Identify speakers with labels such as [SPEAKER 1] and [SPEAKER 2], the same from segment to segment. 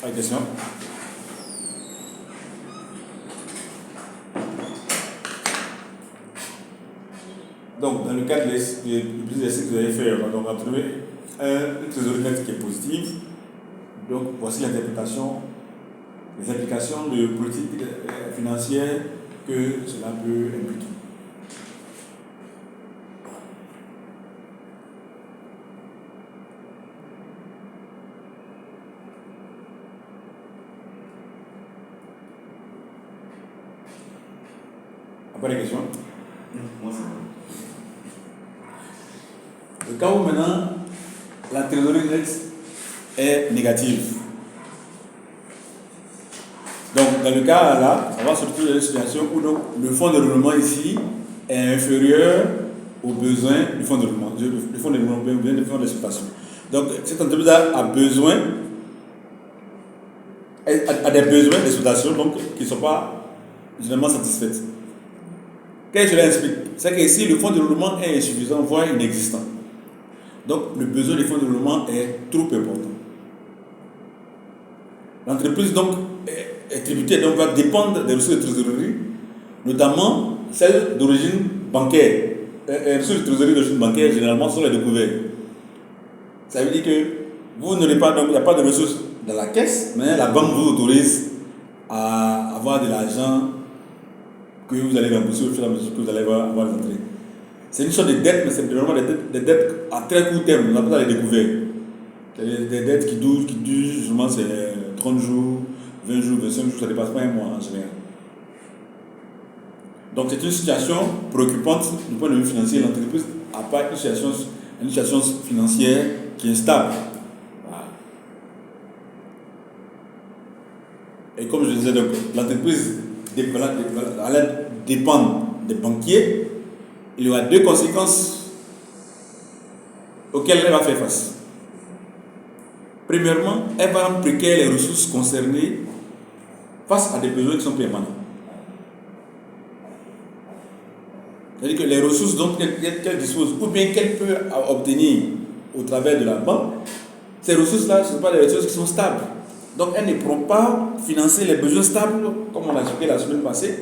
[SPEAKER 1] Pas de question. Donc, dans le cadre des exercices que vous avez fait, on va trouver une trésorerie nette qui est positive. Donc, voici l'interprétation, les implications de politique financière que cela peut impliquer. Pas de questions?
[SPEAKER 2] Moi, c'est bon.
[SPEAKER 1] Le cas où maintenant la trésorerie nette est négative. Donc, dans le cas là, on va se retrouver dans une situation où donc, le fonds de roulement ici est inférieur aux besoins du fonds de roulement. Le fonds de roulement vient du fonds d'exploitation. Donc, cette entreprise a besoin, a des besoins d'exploitation donc, qui ne sont pas généralement satisfaits. Qu'est-ce que cela explique? C'est que si le fonds de roulement est insuffisant, voire inexistant, donc le besoin du fonds de roulement est trop important. L'entreprise donc est tributaire, donc va dépendre des ressources de trésorerie, notamment celles d'origine bancaire. Les ressources de trésorerie d'origine bancaire, généralement, sont les découvertes. Ça veut dire que vous n'aurez pas, donc il n'y a pas de ressources dans la caisse, mais la banque vous autorise à avoir de l'argent que vous allez rembourser au fur et à mesure que vous allez avoir des entrées. C'est une sorte de dette, mais c'est vraiment des dettes à très court terme, on appelle ça les découvertes. Des dettes qui durent, justement, c'est 30 jours, 20 jours, 25 jours, ça ne dépasse pas un mois en général. Donc c'est une situation préoccupante du point de vue financier. L'entreprise n'a pas une situation financière qui est stable. Voilà. Et comme je disais, donc, l'entreprise dépend des banquiers. Il y aura deux conséquences auxquelles elle va faire face. Premièrement, elle va impliquer les ressources concernées face à des besoins qui sont permanents. C'est-à-dire que les ressources dont qu'elle dispose ou bien qu'elle peut obtenir au travers de la banque, ces ressources-là, ce ne sont pas des ressources qui sont stables. Donc, elles ne pourront pas financer les besoins stables, comme on l'a expliqué la semaine passée,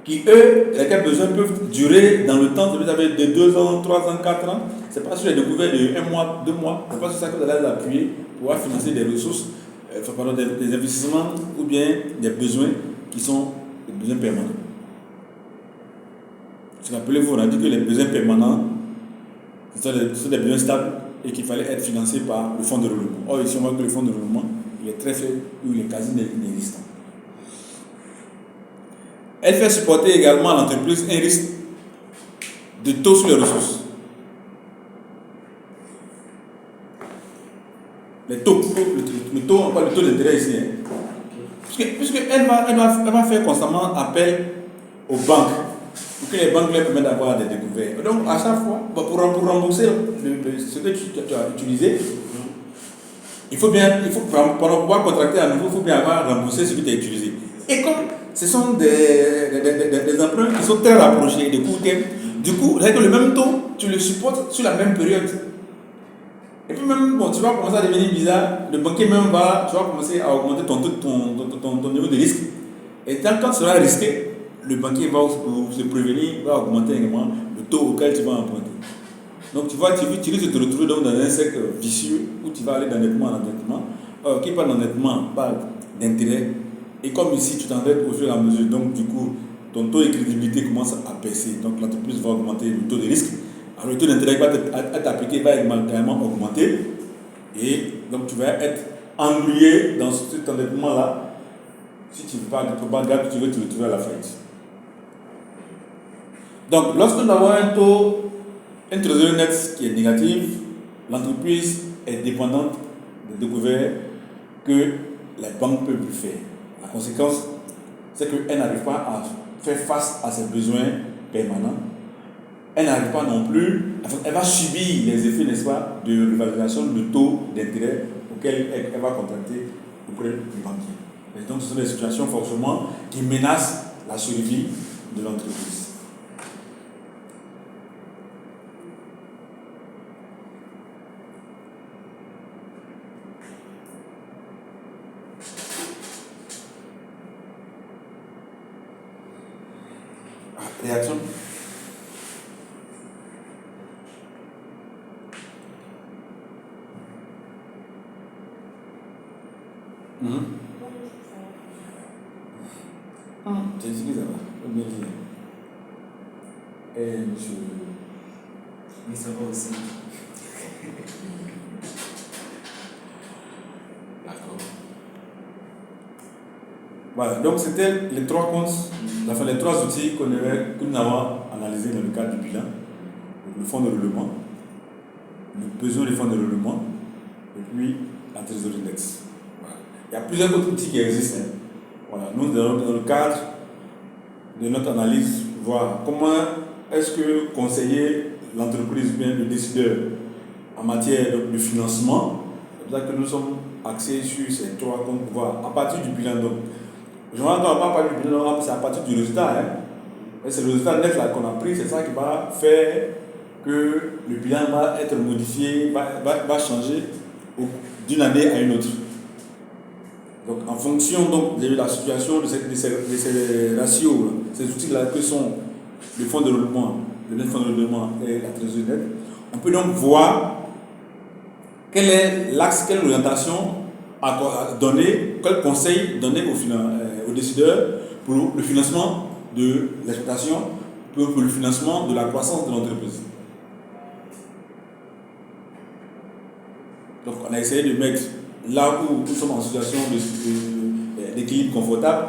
[SPEAKER 1] qui, eux, lesquels besoins peuvent durer dans le temps, vous avez de 2 ans, 3 ans, 4 ans. Ce n'est pas sur les découvertes de 1 mois, 2 mois, ce n'est pas sur ça que vous allez appuyer pour pouvoir financer des ressources, des investissements ou bien des besoins qui sont des besoins permanents. Rappelez-vous, on a dit que les besoins permanents, ce sont des besoins stables et qu'il fallait être financés par le fonds de roulement. Or, ici, on voit que le fonds de roulement, il est très faible ou il est quasi inexistant. Elle fait supporter également à l'entreprise un risque de taux sur les ressources. Les taux, le taux, on parle de taux d'intérêt ici. Puisqu'elle va faire constamment appel aux banques pour que les banques leur permettent d'avoir des découvertes. Donc, à chaque fois, pour rembourser ce que tu as utilisé, pour pouvoir contracter à nouveau, il faut bien avoir remboursé ce que tu as utilisé. Et comme ce sont des emprunts qui sont très rapprochés, de court terme, du coup, avec le même taux, tu le supportes sur la même période. Et puis même, tu vas commencer à devenir bizarre, le banquier même tu vas commencer à augmenter ton niveau de risque. Et quand tu seras risqué, le banquier va se prévenir, va augmenter également le taux auquel tu vas emprunter. Donc tu risques de te retrouver dans un cercle vicieux où tu vas aller d'endettement en endettement. Qui parle d'endettement parle d'intérêt. Et comme ici, tu t'endettes au fur et à mesure, donc du coup, ton taux de crédibilité commence à baisser. Donc l'entreprise va augmenter le taux de risque. Alors le taux d'intérêt va être appliqué, va également augmenter. Et donc tu vas être ennuyé dans cet endettement-là. Si tu ne veux pas garder, tu veux te retrouver à la faillite. Donc lorsque nous avons une trésorerie nette qui est négative, l'entreprise est dépendante des découvertes que les banques peuvent lui faire. La conséquence, c'est qu'elle n'arrive pas à faire face à ses besoins permanents. Elle n'arrive pas non plus, elle va subir les effets, n'est-ce pas, de l'évaluation du taux d'intérêt auquel elle va contracter auprès du banquier. Et donc, ce sont des situations forcément qui menacent la survie de l'entreprise. Réaction? J'ai dit que ça va. Bien dit. Et monsieur.
[SPEAKER 2] Mais ça va aussi.
[SPEAKER 1] D'accord. Voilà, donc c'était les trois comptes, enfin les trois outils que nous avons analysés dans le cadre du bilan. Le fonds de roulement, le besoin du fonds de roulement, et puis la trésorerie nette. Voilà. Il y a plusieurs autres outils qui existent. Voilà. Nous, dans le cadre de notre analyse, voir comment est-ce que conseiller l'entreprise, bien le décideur en matière de financement, c'est pour ça que nous sommes axés sur ces trois comptes pour voir à partir du bilan. Donc, je ne vais pas parler du bilan, c'est à partir du résultat. Et c'est le résultat net là qu'on a pris, c'est ça qui va faire que le bilan va être modifié, va changer d'une année à une autre. Donc, en fonction donc, de la situation de ces ratios, ces outils-là que sont le fonds de roulement, le net fonds de roulement et la trésorerie nette, on peut donc voir quel est l'axe, quelle orientation à donner, quel conseil donner aux décideurs pour le financement de l'exploitation, pour le financement de la croissance de l'entreprise. Donc, on a essayé de mettre là où nous sommes en situation d'équilibre confortable,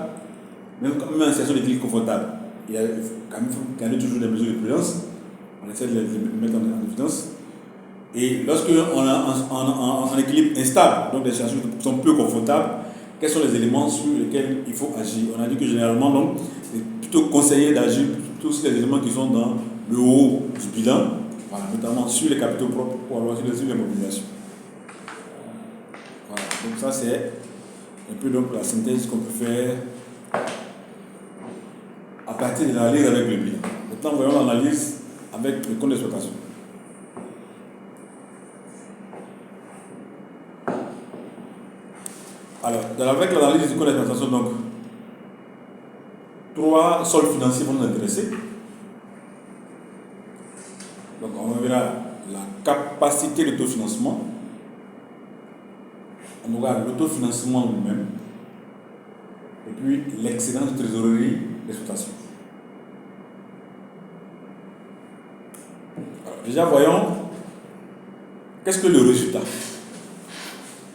[SPEAKER 1] même en situation d'équilibre confortable, il y a quand même qu'il y ait toujours des mesures de prudence. On essaie de les mettre en évidence. Et lorsqu'on est en équilibre instable, donc des situations qui sont peu confortables, quels sont les éléments sur lesquels il faut agir? On a dit que généralement, donc, c'est plutôt conseillé d'agir plutôt sur les éléments qui sont dans le haut du bilan, voilà, notamment sur les capitaux propres ou alors sur les mobilisations. Voilà. Donc ça c'est un peu donc la synthèse qu'on peut faire à partir de l'analyse avec le bilan. Maintenant voyons l'analyse avec le compte d'exploitation. Alors, avec l'analyse du compte d'exploitation, donc, trois sols financiers vont nous intéresser. Donc, on verra la capacité d'autofinancement, on verra l'autofinancement lui-même, et puis l'excédent de trésorerie d'exploitation. Alors, déjà, voyons qu'est-ce que le résultat.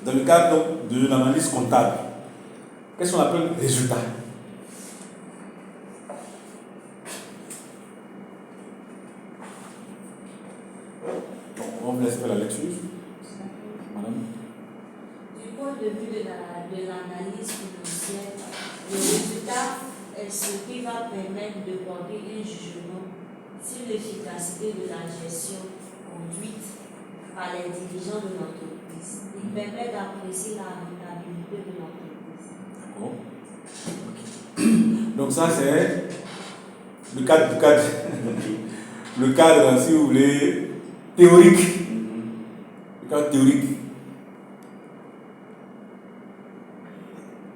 [SPEAKER 1] Dans le cadre de l'analyse comptable, qu'est-ce qu'on appelle résultat? Bon, on vous laisse faire la lecture. Madame.
[SPEAKER 3] Du point de vue de l'analyse financière, le résultat est ce qui va permettre de porter un jugement sur l'efficacité de la gestion conduite par les dirigeants de l'entreprise. Il permet d'apprécier la rentabilité de l'entreprise.
[SPEAKER 1] D'accord. Donc ça c'est le cadre, le cadre, si vous voulez, théorique. Le cadre théorique.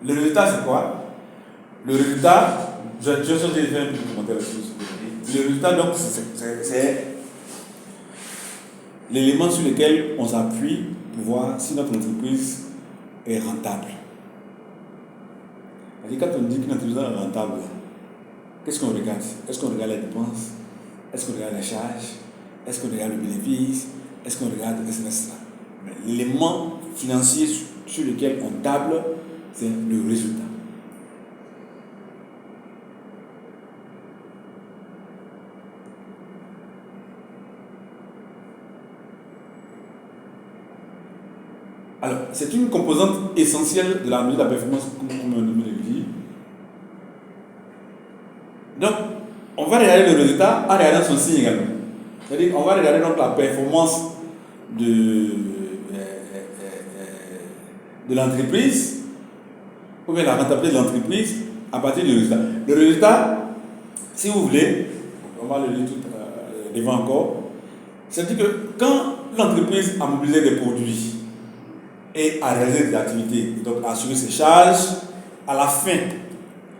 [SPEAKER 1] Le résultat c'est quoi? Le résultat, je vais faire un commentaire là-dessus. Le résultat donc c'est l'élément sur lequel on s'appuie pour voir si notre entreprise est rentable. Quand on dit qu'une entreprise est rentable, qu'est-ce qu'on regarde? Est-ce qu'on regarde les dépenses? Est-ce qu'on regarde les charges? Est-ce qu'on regarde le bénéfice? Est-ce qu'on regarde etc. L'élément financier sur lequel on table, c'est le résultat. Alors, c'est une composante essentielle de la mesure de la performance, comme on le dit. Donc, on va regarder le résultat en regardant son signe également. C'est-à-dire qu'on va regarder donc la performance de l'entreprise, ou bien la rentabilité de l'entreprise à partir du résultat. Le résultat, si vous voulez, on va le lire tout devant encore, c'est-à-dire que quand l'entreprise a mobilisé des produits, et à réaliser des activités, donc à assurer ses charges, à la fin,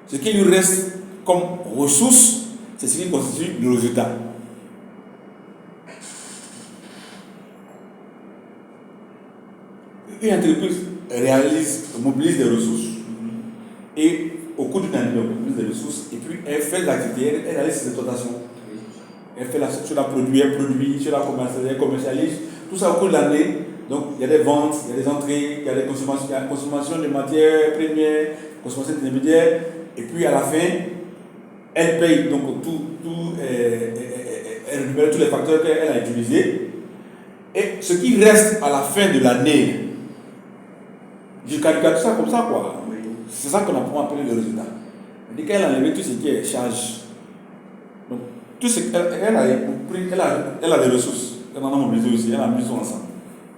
[SPEAKER 1] ce qui lui reste comme ressources, c'est ce qui constitue le résultat. Une entreprise mobilise des ressources. Et au cours d'une année, elle mobilise des ressources. Et puis, elle fait l'activité, elle réalise ses exploitations. Elle fait sur la produit, elle produit, sur la commercialise, elle commercialise. Tout ça au cours de l'année. Donc, il y a des ventes, il y a des entrées, il y a des consommations, il y a consommation de matières premières, consommation intermédiaire. Et puis, à la fin, elle paye donc elle récupère tous les facteurs qu'elle a utilisés. Et ce qui reste à la fin de l'année, je calcule tout ça comme ça, quoi.
[SPEAKER 2] Oui.
[SPEAKER 1] C'est ça qu'on a pour appeler le résultat. Elle dit qu'elle a enlevé tout ce qui est charge. Donc, tout ce qu'elle a des ressources. Elle en a mobilisé aussi, elle a mis tout ensemble.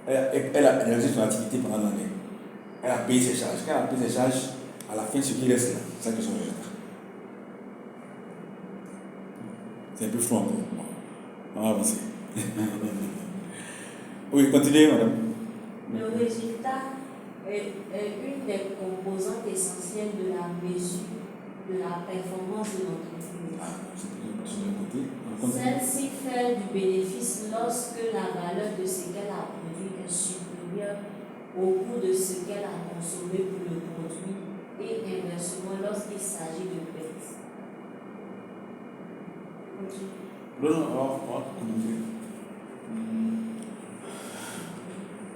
[SPEAKER 1] Elle a réalisé son activité pendant l'année. Elle a payé ses charges. Quand elle a payé ses charges, à la fin, ce qui reste là, c'est ça que son résultat. C'est un peu flou encore. On va avancer. Oui, continuez, madame.
[SPEAKER 3] Le résultat est une des composantes essentielles de la mesure de la performance de l'entreprise. Celle-ci fait du bénéfice lorsque la valeur de ce qu'elle a produit est supérieure au coût de ce qu'elle a consommé pour le produit et inversement lorsqu'il s'agit de pertes.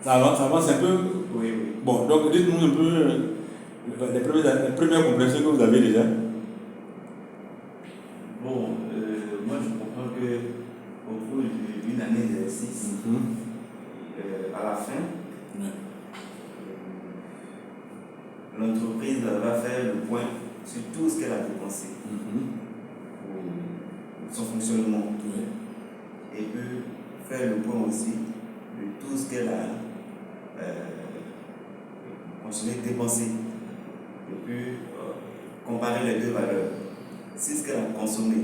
[SPEAKER 1] Ça avance un peu.
[SPEAKER 2] Oui.
[SPEAKER 1] Bon, donc dites-nous un peu les premières compréhensions que vous avez déjà.
[SPEAKER 2] Bon, moi je comprends que au cours d'une année d'exercice, à la fin, l'entreprise va faire le point sur tout ce qu'elle a dépensé pour son fonctionnement. Et peut faire le point aussi de tout ce qu'elle a consommé, dépensé. Et puis comparer les deux valeurs. Si ce qu'elle a consommé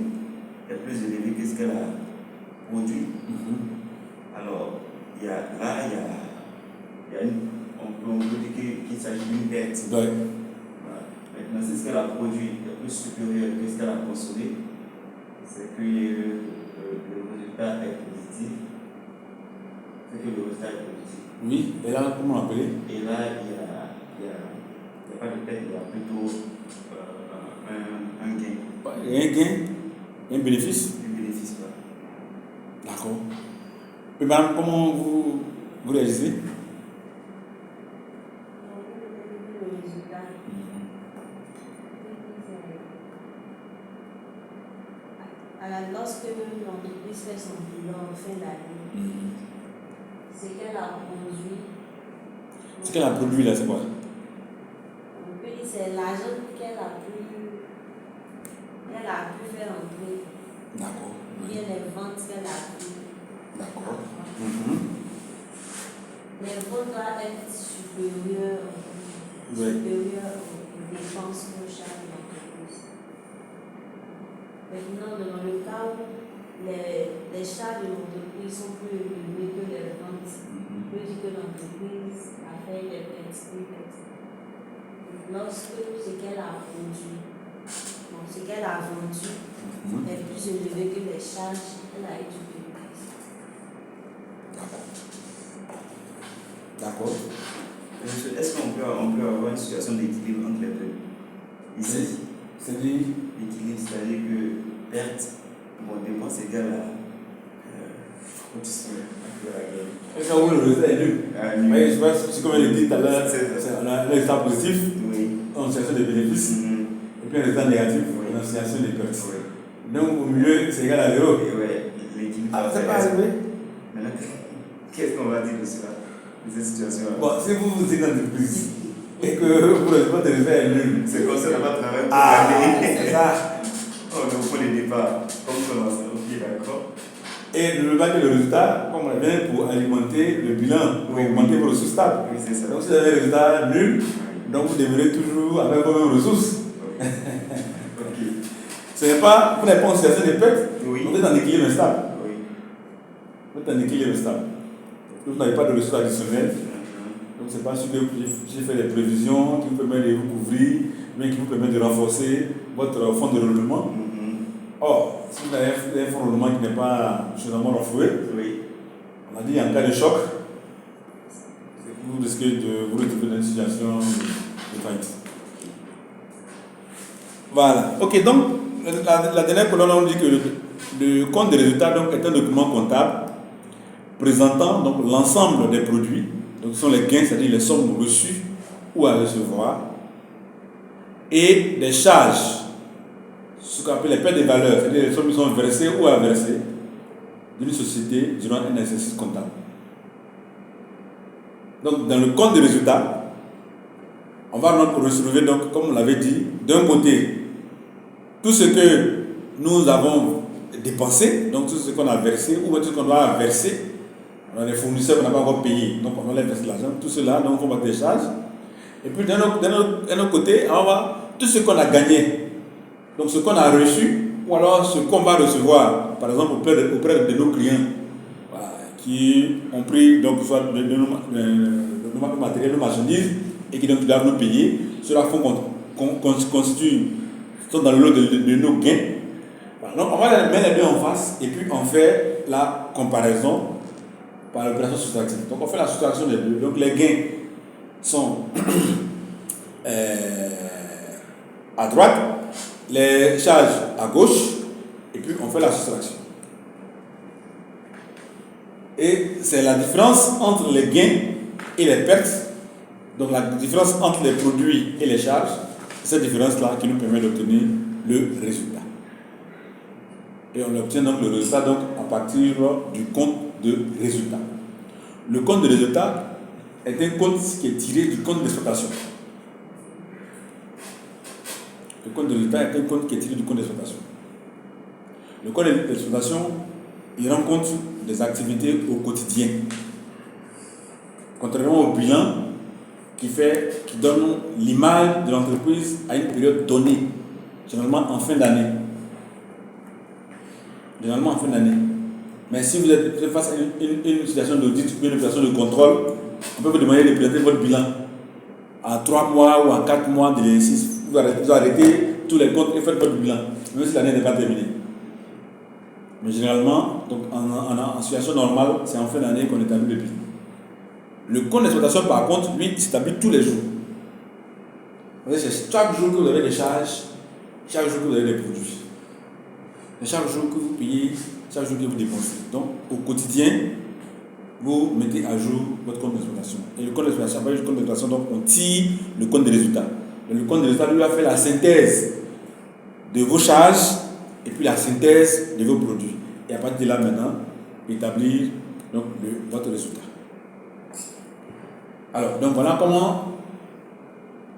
[SPEAKER 2] est plus élevé que ce qu'elle a produit, alors on peut dire qu'il s'agit d'une perte.
[SPEAKER 1] Ouais.
[SPEAKER 2] Voilà. Maintenant, si ce qu'elle a produit est plus supérieur que ce qu'elle a consommé, c'est que le résultat est positif. C'est que le résultat est positif.
[SPEAKER 1] Oui, et là, comment l'appeler?
[SPEAKER 2] Et là, il n'y a pas de perte, il y a plutôt un gain.
[SPEAKER 1] Il y a un gain, un bénéfice.
[SPEAKER 2] Un bénéfice, là.
[SPEAKER 1] D'accord. Et madame, comment vous réagissez?
[SPEAKER 3] Le résultat. Lorsque l'entreprise fait son bilan en fin d'année, ce qu'elle a produit.
[SPEAKER 1] Ce qu'elle a produit là, c'est quoi?
[SPEAKER 3] On peut dire c'est l'argent qu'elle a pu faire entrer.
[SPEAKER 1] D'accord.
[SPEAKER 3] Bien les ventes qu'elle a pu.
[SPEAKER 1] D'accord.
[SPEAKER 3] Les ventes doivent être supérieures aux dépenses pour chaque entreprise. Maintenant, dans le cas où les charges de l'entreprise sont plus élevées que les ventes, on peut dire que l'entreprise a fait des pertes. Lorsque ce qu'elle a produit, ce qu'elle a vendu est plus élevé que les charges, elle a eu du bénéfice.
[SPEAKER 1] D'accord.
[SPEAKER 2] Est-ce qu'on peut avoir une situation d'équilibre entre les deux? Ici,
[SPEAKER 1] C'est-à-dire,
[SPEAKER 2] l'équilibre, c'est-à-dire que perte, dépense égale à.
[SPEAKER 1] est-ce que le résultat est nul? Mais je sais pas si comme elle dit tout à l'heure, on a un résultat positif, on cherche des bénéfices, et puis un résultat négatif, on cherche des pertes. Donc au milieu, c'est égal à 0.
[SPEAKER 2] L'équilibre.
[SPEAKER 1] Ah, c'est pas arrivé?
[SPEAKER 2] Maintenant, qu'est-ce qu'on va dire de cela, de cette situation-là?
[SPEAKER 1] Bon, si vous êtes dans l'entreprise et que vous n'avez pas de résultat est nul,
[SPEAKER 2] C'est comme ça qu'on va travailler pour
[SPEAKER 1] c'est
[SPEAKER 2] l'année.
[SPEAKER 1] ça.
[SPEAKER 2] On est au point de départ, comme commencer. Ok, d'accord.
[SPEAKER 1] Et le résultat, comme on vient pour alimenter le bilan, pour augmenter vos ressources stables.
[SPEAKER 2] Oui, c'est ça.
[SPEAKER 1] Donc si vous avez un résultat nul, donc vous devrez toujours avec vos mêmes ressources.
[SPEAKER 2] Ok.
[SPEAKER 1] Ce n'est pas, vous n'avez pas en situation de pertes,
[SPEAKER 2] Oui.
[SPEAKER 1] vous êtes en équilibre instable.
[SPEAKER 2] Oui.
[SPEAKER 1] Vous êtes en équilibre stable. Vous n'avez pas de ressources additionnelles. Donc, c'est pas sûr que j'ai fait des prévisions qui vous permettent de vous couvrir, mais qui vous permettent de renforcer votre fonds de roulement. Or, si vous avez un fonds de roulement qui n'est pas suffisamment renfloué,
[SPEAKER 2] Oui.
[SPEAKER 1] on a dit en cas de choc, vous risquez de vous retrouver dans une situation de faillite. Voilà. Ok, donc la dernière colonne, on dit que le compte des résultats donc, est un document comptable présentant donc l'ensemble des produits, donc ce sont les gains, c'est-à-dire les sommes reçues ou à recevoir, et des charges, ce qu'on appelle les pertes de valeur, c'est-à-dire les sommes qui sont versées ou à verser d'une société durant un exercice comptable. Donc dans le compte des résultats, on va donc retrouver, donc, comme on l'avait dit, d'un côté, tout ce que nous avons dépensé, donc tout ce qu'on a versé ou tout ce qu'on doit verser. On a des fournisseurs qu'on n'a pas encore payés, donc on va les verser l'argent, tout cela, donc on va des charges. Et puis d'un autre côté, on va tout ce qu'on a gagné, donc ce qu'on a reçu, ou alors ce qu'on va recevoir, par exemple auprès de nos clients, voilà, qui ont pris donc, soit nos matériels, nos marchandises, et qui donc doivent nous payer. Cela sont dans le lot de nos gains. Voilà, donc on va les mettre les deux en face, et puis on fait la comparaison par l'opération soustractive. Donc on fait la soustraction des deux. Donc les gains sont à droite, les charges à gauche, et puis on fait la soustraction. Et c'est la différence entre les gains et les pertes, donc la différence entre les produits et les charges, c'est cette différence-là qui nous permet d'obtenir le résultat. Et on obtient donc le résultat donc, à partir du compte de résultat. Le compte de résultat est un compte qui est tiré du compte d'exploitation. Le compte de résultat est un compte qui est tiré du compte d'exploitation. Le compte d'exploitation, il rend compte des activités au quotidien. Contrairement au bilan qui donne l'image de l'entreprise à une période donnée, généralement en fin d'année. Mais si vous êtes face à une situation d'audit ou une situation de contrôle, on peut vous demander de présenter votre bilan à 3 mois ou à 4 mois de l'exercice. Vous arrêtez tous les comptes et faites votre bilan, même si l'année n'est pas terminée. Mais généralement, donc en situation normale, c'est en fin d'année qu'on établit le bilan. Le compte d'exploitation, par contre, lui, il s'établit tous les jours. C'est chaque jour que vous avez des charges, chaque jour que vous avez des produits. Et chaque jour que vous payez, chaque jour que vous dépensez. Donc, au quotidien, vous mettez à jour votre compte d'exploitation. Et le compte d'exploitation, après le compte d'exploitation, donc on tire le compte de résultat. Et le compte de résultat, lui, va faire la synthèse de vos charges et puis la synthèse de vos produits. Et à partir de là, maintenant, établir donc, votre résultat. Alors, donc voilà comment,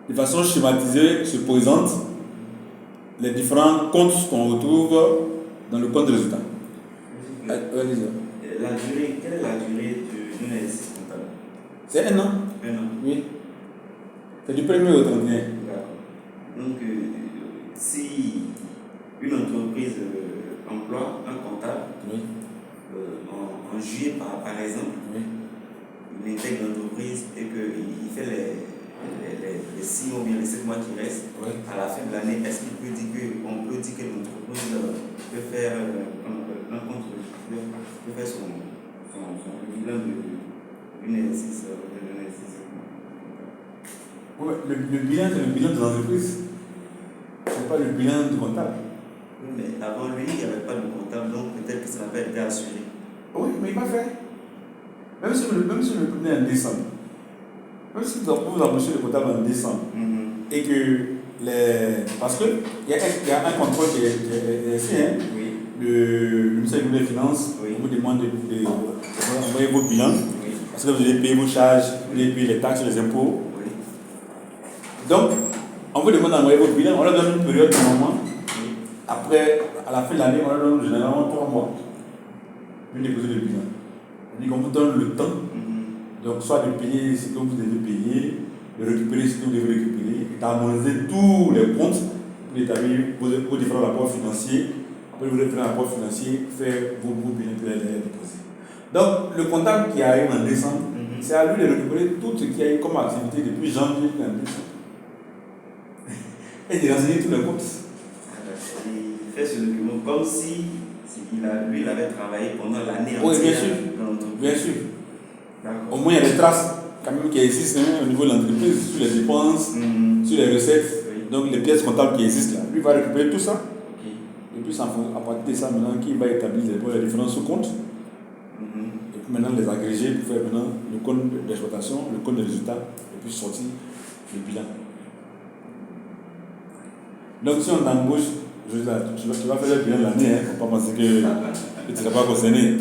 [SPEAKER 1] de façon schématisée, se présentent les différents comptes qu'on retrouve dans le compte de résultat.
[SPEAKER 2] Quelle est la durée d'une exercice comptable?
[SPEAKER 1] C'est 1 an.
[SPEAKER 2] 1 an.
[SPEAKER 1] Oui. C'est du 1er au 31.
[SPEAKER 2] D'accord. Donc, si une entreprise emploie un comptable,
[SPEAKER 1] oui.
[SPEAKER 2] En juillet par exemple,
[SPEAKER 1] oui.
[SPEAKER 2] Il intègre l'entreprise et qu'il fait les 6 mois ou bien les 7 mois qui restent,
[SPEAKER 1] oui.
[SPEAKER 2] À la fin de l'année, est-ce qu'on peut dire que l'entreprise peut faire un compte, peut faire son bilan d'une exercice?
[SPEAKER 1] Oui, le bilan, c'est le bilan de l'entreprise. Ce n'est pas le bilan du comptable.
[SPEAKER 2] Oui, mais avant lui, il n'y avait pas de comptable, donc peut-être que ça n'a pas été assuré.
[SPEAKER 1] Oui, mais il va faire. Même si vous le prenez en décembre, même si vous embauchez le comptable en décembre, et que parce qu'il y a un contrôle qui est fait,
[SPEAKER 2] oui.
[SPEAKER 1] Le ministère des Finances,
[SPEAKER 2] oui.
[SPEAKER 1] On vous demande d'envoyer vos bilans,
[SPEAKER 2] oui.
[SPEAKER 1] parce que vous allez payer vos charges, vous allez payer les taxes, les impôts.
[SPEAKER 2] Oui.
[SPEAKER 1] Donc, on vous demande d'envoyer vos bilans, on leur donne une période normalement.
[SPEAKER 2] Oui.
[SPEAKER 1] Après, à la fin de l'année, on leur donne généralement 3 mois pour déposer le bilan. On dit qu'on vous donne le temps, donc soit de payer ce que vous devez payer, de récupérer ce que vous devez récupérer, d'harmoniser tous les comptes pour établir vos différents rapports financiers. Après, vous allez faire un rapport financier, faire vos bilans pour les déposer. Donc, le comptable qui arrive en décembre, c'est à lui de récupérer tout ce qu'il y a eu comme activité depuis janvier jusqu'en décembre. Et de renseigner tous les comptes.
[SPEAKER 2] fait ce document comme si lui, il avait travaillé pendant l'année entière
[SPEAKER 1] Oui, bien sûr.
[SPEAKER 2] dans l'entreprise.
[SPEAKER 1] Bien sûr. Au
[SPEAKER 2] D'accord.
[SPEAKER 1] moins, il y a des traces quand même qui existent au niveau de l'entreprise, sur les dépenses, sur les recettes,
[SPEAKER 2] Oui.
[SPEAKER 1] donc les pièces comptables qui existent là. Lui va récupérer tout ça.
[SPEAKER 2] Ok.
[SPEAKER 1] Et puis, à partir de ça, maintenant, qui va établir les différents sous-comptes. Et puis maintenant, les agréger pour faire maintenant le compte d'exploitation, le compte de résultat, et puis sortir le bilan. Donc, si on t'embauche, je veux dire, tu vas faire le bilan de l'année, il ne faut pas penser que tu ne seras pas concerné.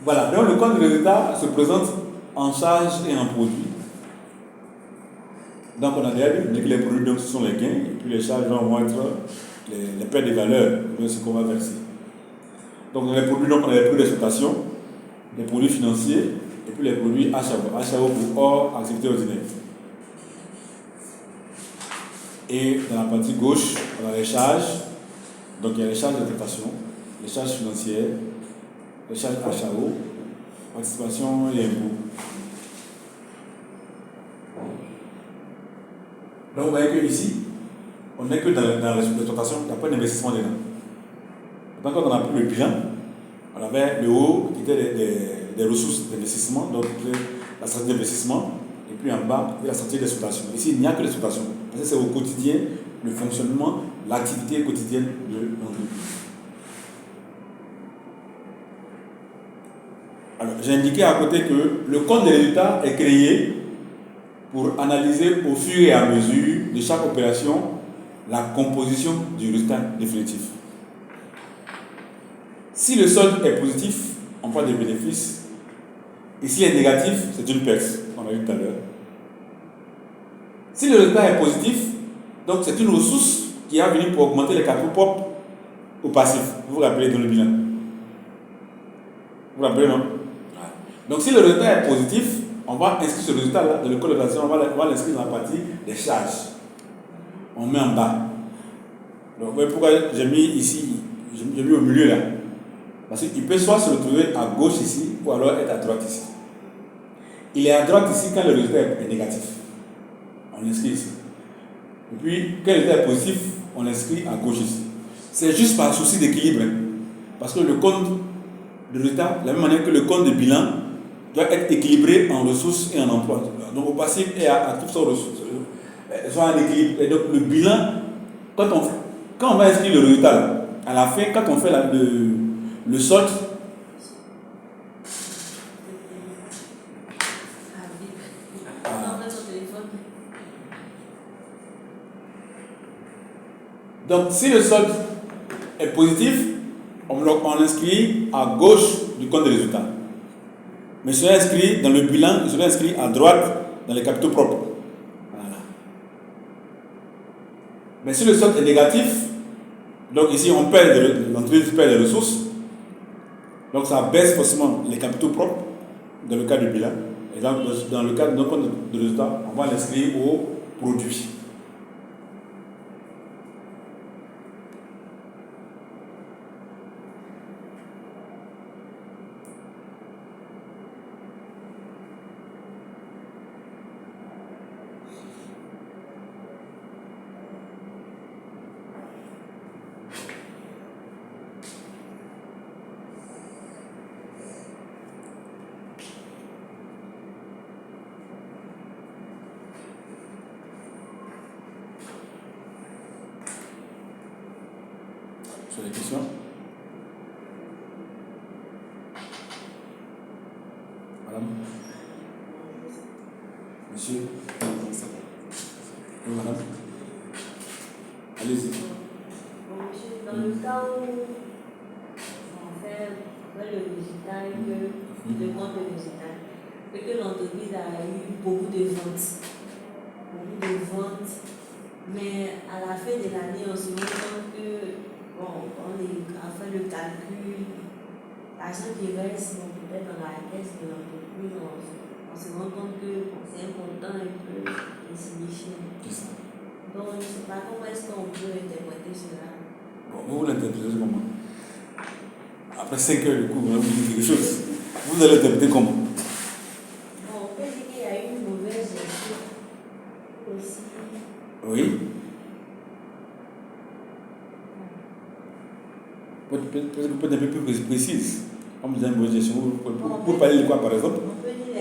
[SPEAKER 1] Voilà, donc le compte de résultat se présente en charge et en produit. Donc on a déjà dit que les produits, donc, ce sont les gains, et puis les charges vont être les pertes de valeur, donc ce qu'on va verser. Donc dans les produits, donc, on a les produits d'exploitation, les produits financiers, et puis les produits HAO pour hors activité ordinaire. Et dans la partie gauche, on a les charges. Donc il y a les charges d'exploitation, les charges financières, les charges HAO, participation et impôts. Donc vous voyez que ici, on n'est que dans l'exploitation, il n'y a pas d'investissement dedans. Donc quand on a pris le bilan, on avait le haut qui était des ressources d'investissement, donc la stratégie d'investissement, et puis en bas, il y a la stratégie d'exploitation. Ici, il n'y a que l'exploitation, parce que c'est au quotidien le fonctionnement, l'activité quotidienne de l'entreprise. Alors, j'ai indiqué à côté que le compte des résultats est créé pour analyser au fur et à mesure de chaque opération la composition du résultat définitif. Si le solde est positif, on parle des bénéfices. Et s'il est négatif, c'est une perte, on l'a vu tout à l'heure. Si le résultat est positif, donc c'est une ressource qui est venue pour augmenter les capitaux propres ou passifs. Vous vous rappelez dans le bilan? Vous vous rappelez, non? Donc si le résultat est positif, on va inscrire ce résultat-là dans le code de taxation, on va l'inscrire dans la partie des charges. On met en bas. Donc vous voyez pourquoi j'ai mis ici, j'ai mis au milieu là. Parce qu'il peut soit se retrouver à gauche ici, ou alors être à droite ici. Il est à droite ici quand le résultat est négatif. On l'inscrit ici. Et puis, quand le résultat est positif, on l'inscrit à gauche ici. C'est juste par souci d'équilibre. Parce que le compte de résultat, de la même manière que le compte de bilan, doit être équilibré en ressources et en emploi. Donc au passif et à toutes sortes de ressources. Soit en équilibre. Et donc le bilan, quand on va inscrire le résultat, à la fin, quand on fait le solde, donc si le solde est positif, on l'inscrit à gauche du compte de résultat. Mais cela est inscrit dans le bilan, cela est inscrit à droite dans les capitaux propres. Voilà. Mais si le solde est négatif, donc ici l'entreprise perd les ressources, donc ça baisse forcément les capitaux propres dans le cas du bilan. Et donc dans le cas de nos comptes de résultat, on va l'inscrire au produit. Sur les questions? Madame? Monsieur? Oui, madame? Allez-y.
[SPEAKER 3] Dans le cas où on fait le résultat et que le compte de résultat, et que l'entreprise a eu beaucoup de ventes, mais à la fin de l'année, on se rend compte que on a fait le calcul, l'argent qui reste peut-être dans la caisse de l'entreprise, on se rend compte que c'est un montant un peu insignifiant. Donc, je ne sais pas comment est-ce qu'on peut interpréter cela.
[SPEAKER 1] Bon, vous l'interprétez comment? Après 5 heures de cours, vous dites quelque chose. Vous allez l'interpréter comment?
[SPEAKER 3] Bon, on peut dire qu'il y a eu une mauvaise gestion aussi
[SPEAKER 1] peut être un peu plus précise. Comme vous avez une gestion, pour parler de quoi par exemple?
[SPEAKER 3] On peut dire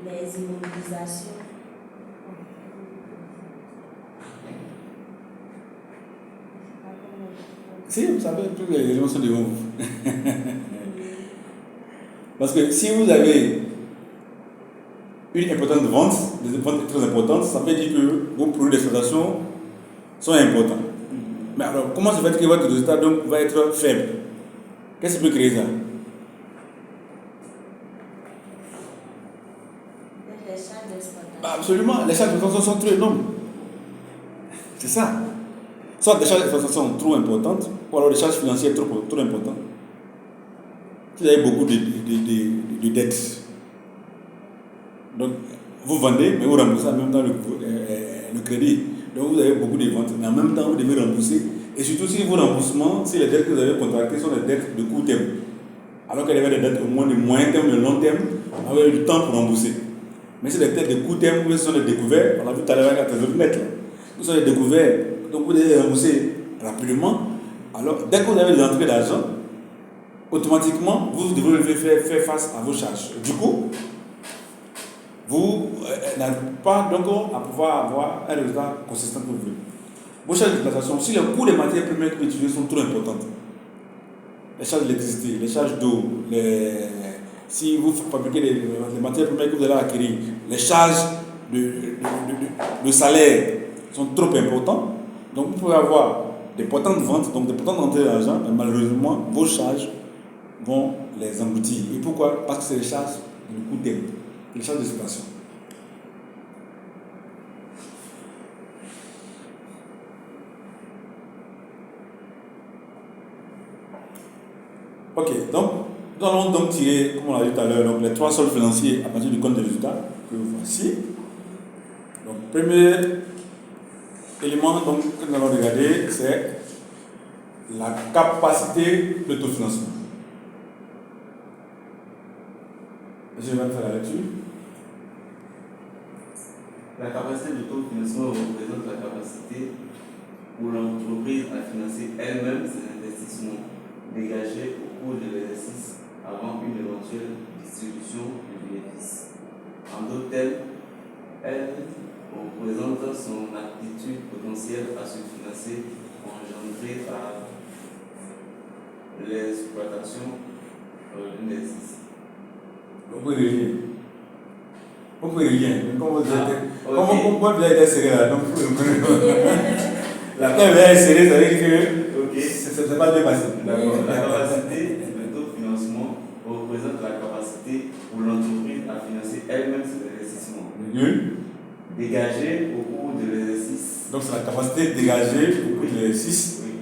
[SPEAKER 3] les immobilisations.
[SPEAKER 1] Si, vous savez, tous les éléments sont devant vous. Parce que si vous avez une importante vente, des ventes très importantes, ça veut dire que vos produits d'exploitation sont importants. Mais alors, comment se fait que votre résultat donc, va être faible? Qu'est-ce qui peut créer ça?
[SPEAKER 3] Les charges d'exploitation.
[SPEAKER 1] Absolument, les charges d'exploitation sont trop énormes. C'est ça. Soit des charges d'exploitation trop importantes, ou alors des charges financières trop importantes. Si vous avez beaucoup de dettes, donc vous vendez, mais vous remboursez en même temps le crédit. Donc vous avez beaucoup de ventes, mais en même temps vous devez rembourser. Et surtout si vos remboursements, si les dettes que vous avez contractées sont des dettes de court terme, alors qu'elle avait des dettes au moins de moyen terme, de long terme, vous avez du temps pour rembourser. Mais si les dettes de court terme, ce sont des découvertes, on l'a vu tout à l'heure avec la trésorerie nette, ce sont des découvertes, donc vous devez rembourser rapidement. Alors dès que vous avez des entrées d'argent, automatiquement, vous devez faire face à vos charges. Du coup, vous n'arrivez pas donc à pouvoir avoir un résultat consistant que vous voulez. Vos charges d'exploitation, si les coûts des matières premières que vous utilisez sont trop importantes, les charges d'électricité, les charges d'eau, si vous fabriquez les matières premières que vous allez acquérir, les charges de salaire sont trop importantes, donc vous pouvez avoir des importantes ventes, donc des importantes entrées d'argent, mais malheureusement, vos charges vont les engloutir. Et pourquoi? Parce que c'est les charges de coût terme, les charges d'exploitation. Ok, donc nous allons donc tirer, comme on l'a dit tout à l'heure, donc les trois soldes financiers à partir du compte de résultat que voici. Donc, premier élément donc, que nous allons regarder, c'est la capacité d'autofinancement. Je vais faire la lecture.
[SPEAKER 2] La capacité d'autofinancement représente la capacité pour l'entreprise à financer elle-même ses investissements dégagés au cours de l'exercice avant une éventuelle distribution du bénéfice. En d'autres termes, elle représente son aptitude potentielle à se financer engendrée par l'exploitation d'un exercice.
[SPEAKER 1] Vous pouvez rien. Vous pouvez rien. Comme vous avez été serré là, donc la terre est serrée, ça veut dire que c'est pas bien passé.
[SPEAKER 2] D'accord. La capacité d'autofinancement représente la capacité pour l'entreprise à financer elle-même ses investissements. Dégagée au cours de l'exercice.
[SPEAKER 1] Donc c'est la capacité dégagée au cours de l'exercice.
[SPEAKER 2] Oui.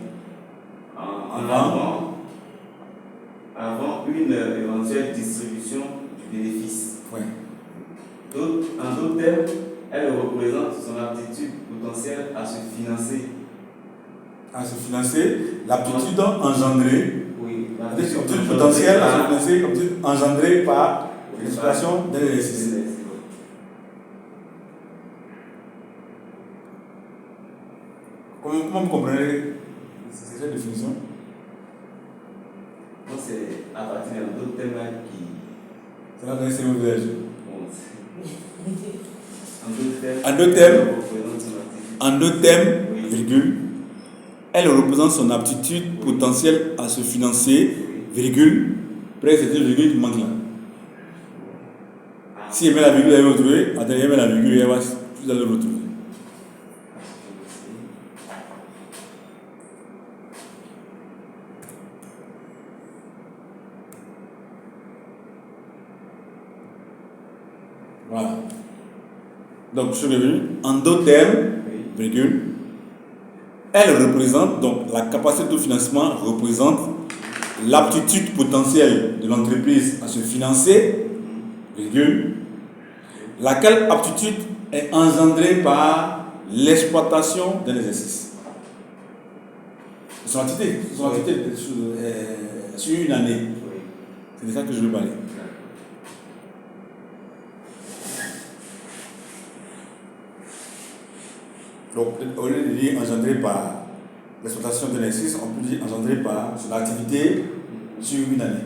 [SPEAKER 2] Avant une éventuelle distribution du bénéfice.
[SPEAKER 1] Ouais.
[SPEAKER 2] En d'autres termes, elle représente son aptitude potentielle à se financer.
[SPEAKER 1] À se financer, l'aptitude engendrée,
[SPEAKER 2] Oui,
[SPEAKER 1] l'aptitude potentielle à se financer, l'aptitude engendrée par l'exploitation d'un exercice. Comment vous comprenez cette définition?
[SPEAKER 2] Donc c'est à partir d'autres thèmes qui.
[SPEAKER 1] C'est là que c'est mon visage. En deux termes, virgule, elle représente son aptitude potentielle à se financer, virgule, après c'est une virgule qui manque là. Si elle met la virgule, elle va retrouver, attendez, elle met la virgule, elle va, vous allez le retrouver. Voilà. Donc, je suis revenu. En d'autres termes, virgule, elle représente, donc la capacité de financement représente l'aptitude potentielle de l'entreprise à se financer, virgule, laquelle aptitude est engendrée par l'exploitation d'un exercice. Son entité sur une année. C'est de ça que je veux parler. Donc, au lieu de dire engendré par l'exploitation d'un exercice, on peut dire engendré par son activité sur une année.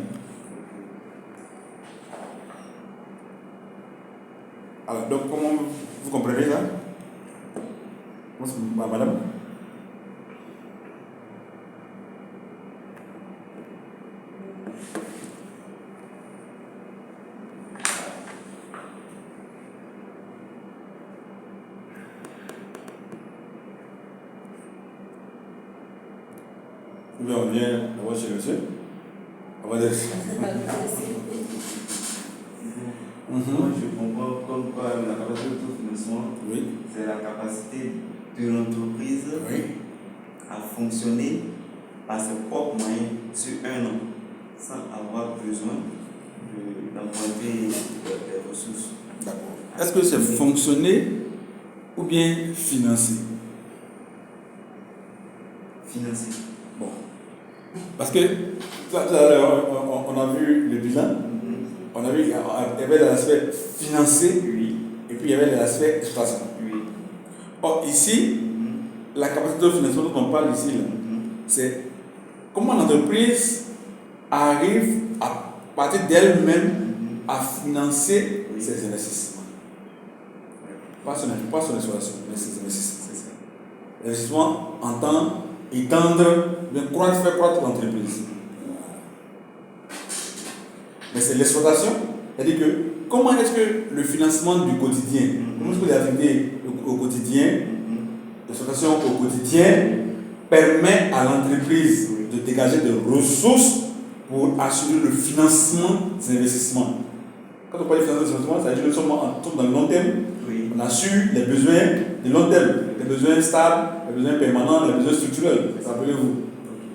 [SPEAKER 1] Alors, donc, comment vous comprenez ça? Madame? Ou bien on vient d'abord chez le monsieur. On va dire.
[SPEAKER 2] Moi, je comprends comme quoi la capacité d'autofinancement,
[SPEAKER 1] Oui.
[SPEAKER 2] c'est la capacité de l'entreprise
[SPEAKER 1] Oui.
[SPEAKER 2] à fonctionner par ses propres moyens sur un an, sans avoir besoin d'emprunter des ressources.
[SPEAKER 1] D'accord. Est-ce que c'est fonctionner ou bien financer?
[SPEAKER 2] Financer.
[SPEAKER 1] Bon. Parce que tout à l'heure, on a vu le bilan, on a vu qu'il y avait l'aspect financier,
[SPEAKER 2] Oui.
[SPEAKER 1] et puis il y avait l'aspect exploitation.
[SPEAKER 2] Oui.
[SPEAKER 1] Or, ici, la capacité de financement dont on parle ici, là, c'est comment l'entreprise arrive à partir d'elle-même à financer ses investissements. Pas son exploitation, mais ses investissements.
[SPEAKER 2] C'est ça.
[SPEAKER 1] L'investissement entend étendre, faire croître l'entreprise. Mais c'est l'exploitation, c'est-à-dire que comment est-ce que le financement du quotidien, comment est-ce que les activités au quotidien, l'exploitation au quotidien permet à l'entreprise de dégager des ressources pour assurer le financement des investissements. Quand on parle de financement des investissements, ça veut dire que nous sommes dans le long terme.
[SPEAKER 2] Oui.
[SPEAKER 1] On assure les besoins de long terme, les besoins stables, les besoins permanents, les besoins structurels. Rappelez-vous.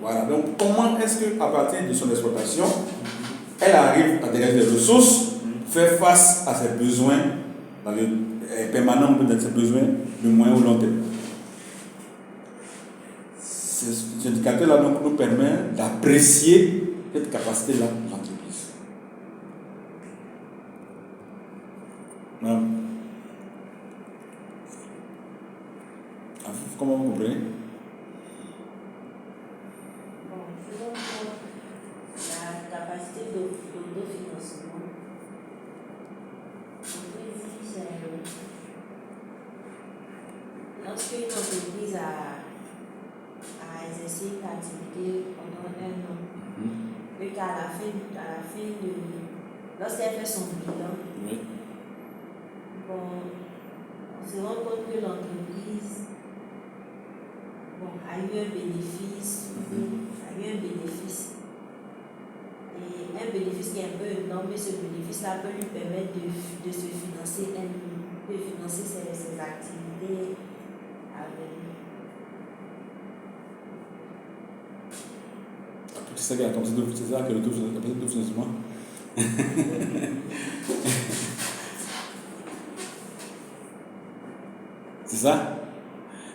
[SPEAKER 1] Voilà. Donc, comment est-ce qu'à partir de son exploitation, elle arrive à dégager des ressources, faire face à ses besoins dans le permanent, peut-être ses besoins de moyen ou long terme. Cet indicateur-là donc, nous permet d'apprécier cette capacité-là de l'entreprise. Comment vous comprenez?
[SPEAKER 3] Bon, selon moi, la capacité d'autofinancement, on peut dire que c'est lorsque une entreprise a exercé une activité pendant un an, et qu'à la fin lorsqu'elle fait son bilan,
[SPEAKER 1] Oui.
[SPEAKER 3] bon, on se rend compte que l'entreprise a eu un bénéfice, et un bénéfice qui est un peu énorme, mais ce bénéfice-là peut lui permettre de se financer elle-même, de financer ses activités à venir.
[SPEAKER 1] C'est ça que l'autofinancement. C'est ça?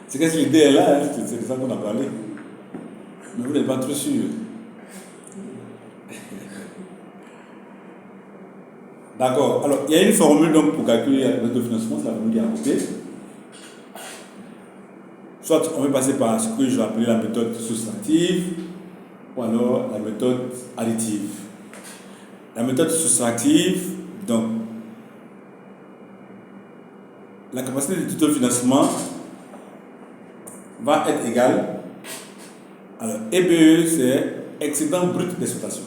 [SPEAKER 1] C'est que l'idée est là, hein, c'est de ça qu'on a parlé. Mais vous n'êtes pas trop sûr. D'accord. Alors, il y a une formule donc, pour calculer l'autofinancement, c'est la formule qui est à côté. Soit on va passer par ce que je vais appeler la méthode soustractive, ou alors la méthode additive. La méthode soustractive, donc, la capacité de autofinancement va être égale. Alors, EBE, c'est excédent brut d'exploitation.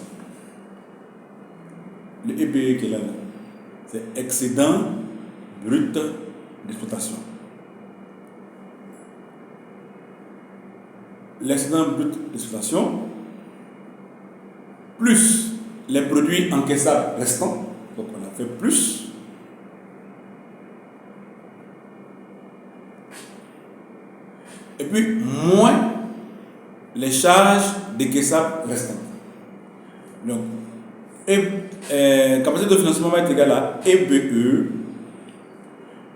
[SPEAKER 1] Le EBE qui est là, c'est excédent brut d'exploitation. L'excédent brut d'exploitation plus les produits encaissables restants, donc on a fait plus, et puis moins les charges décaissables restantes. Donc, capacité de financement va être égale à EBE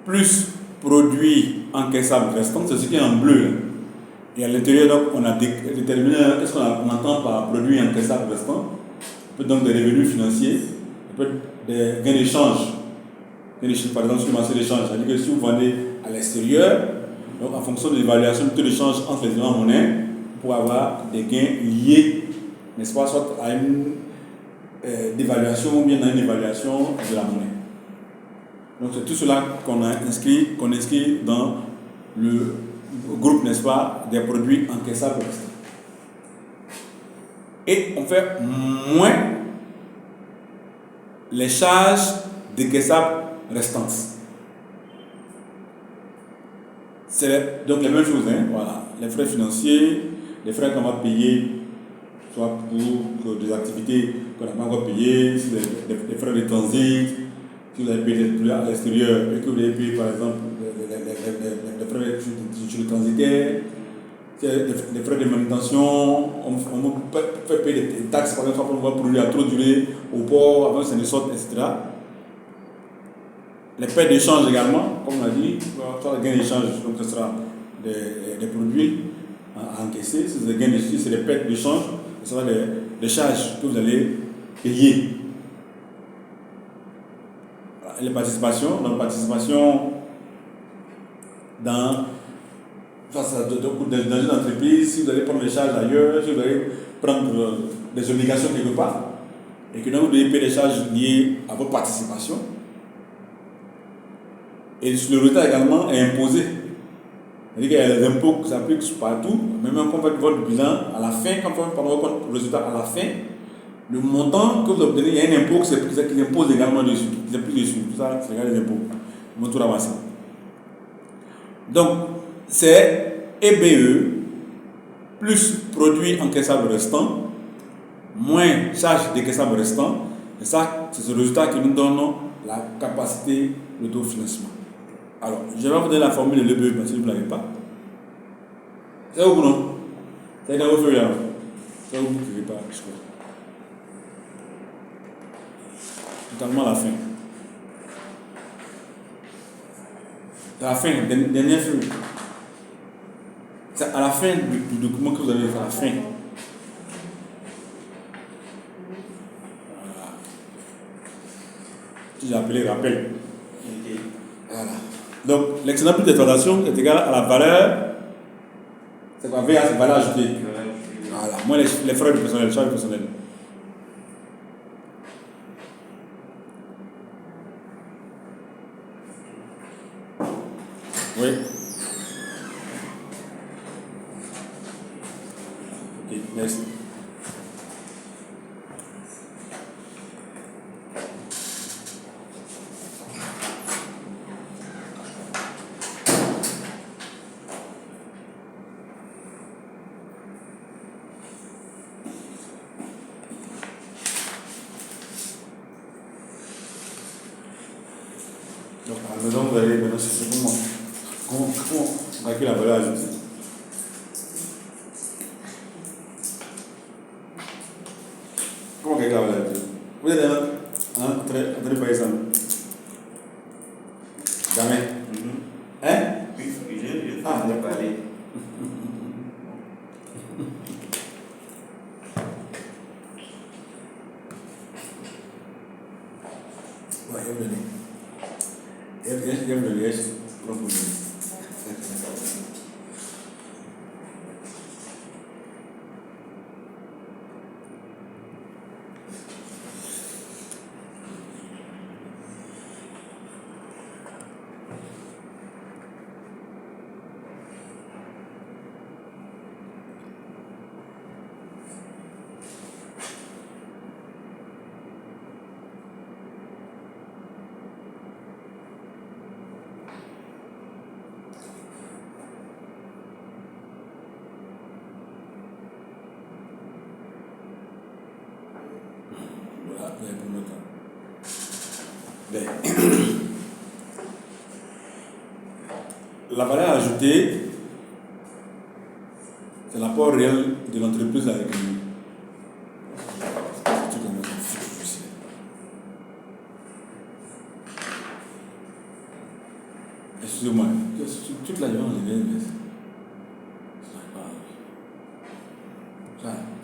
[SPEAKER 1] plus produits encaissables restants, c'est ce qui est en bleu. Et à l'intérieur, donc, on a déterminé qu'est-ce qu'on entend par produits encaissables restants. Ça peut donc des revenus financiers, ça peut des gains d'échange. Par exemple, sur le marché d'échange, c'est-à-dire que si vous vendez à l'extérieur, donc en fonction de l'évaluation du taux d'échange entre les différentes monnaies, pour avoir des gains liés, n'est-ce pas, soit à une dévaluation ou bien à une évaluation de la monnaie. Donc c'est tout cela qu'on inscrit dans le groupe, n'est-ce pas, des produits encaissables restants. Et on fait moins les charges décaissables restantes. C'est donc les mêmes choses, hein, voilà. Les frais financiers, les frais qu'on va payer, soit pour des activités qu'on n'a pas encore payées, si les frais de transit, si vous avez payé des trucs à l'extérieur et que vous avez payé par exemple les frais sur le transitaire, les frais de manutention, on fait payer des taxes par exemple pour produire à trop durer au port avant que ça ne sorte, etc. Les pertes d'échange également, comme on a dit, soit les gains d'échange, donc ce sera des produits à encaisser. Si c'est des gains d'échange, c'est des pertes d'échange, ce sera des charges que vous allez payer. Les participations, dans une entreprise, si vous allez prendre des charges ailleurs, si vous allez prendre des obligations quelque part, et que donc vous devez payer des charges liées à votre participation. Et le retard également est imposé. C'est-à-dire qu'il y a des impôts qui s'appliquent partout, même quand on fait votre bilan, à la fin, quand on prend votre résultat à la fin, le montant que vous obtenez, il y a un impôt qui impose également dessus, qui s'applique dessus. Tout ça, c'est les impôts. Ils vont tout ramasser. Donc, c'est EBE plus produits encaissables restants, moins charges décaissables restants. Et ça, c'est ce résultat qui nous donne la capacité d'autofinancement. Alors, je vais vous donner la formule de l'EBE, si vous ne l'avez pas. C'est où non? C'est dans vos feuilles. C'est où vous ne pouvez pas, je crois. Totalement à la fin. C'est à la fin, dernière feuille. C'est à la fin du document que vous avez fait, à la fin. Voilà. J'ai appelé rappel. Voilà. Donc, l'excédent plus d'exploitation est égal à la valeur. C'est quoi? VA, c'est valeur ajoutée. Voilà. Moins les frais du personnel, les charges du personnel. Oui. Ok, merci. Donc, à la maison, vous allez maintenant, c'est comment on calcule la valeur ajoutée. Comment on calcule la valeur ajoutée? Vous êtes en train de faire ça? Jamais. Hein?
[SPEAKER 2] Oui, je vais parler.
[SPEAKER 1] Ouais, je vais vous donner. Voilà, vous avez pour le temps. La valeur ajoutée, c'est l'apport réel de l'entreprise à l'économie. Excusez-moi, toute la journée, on est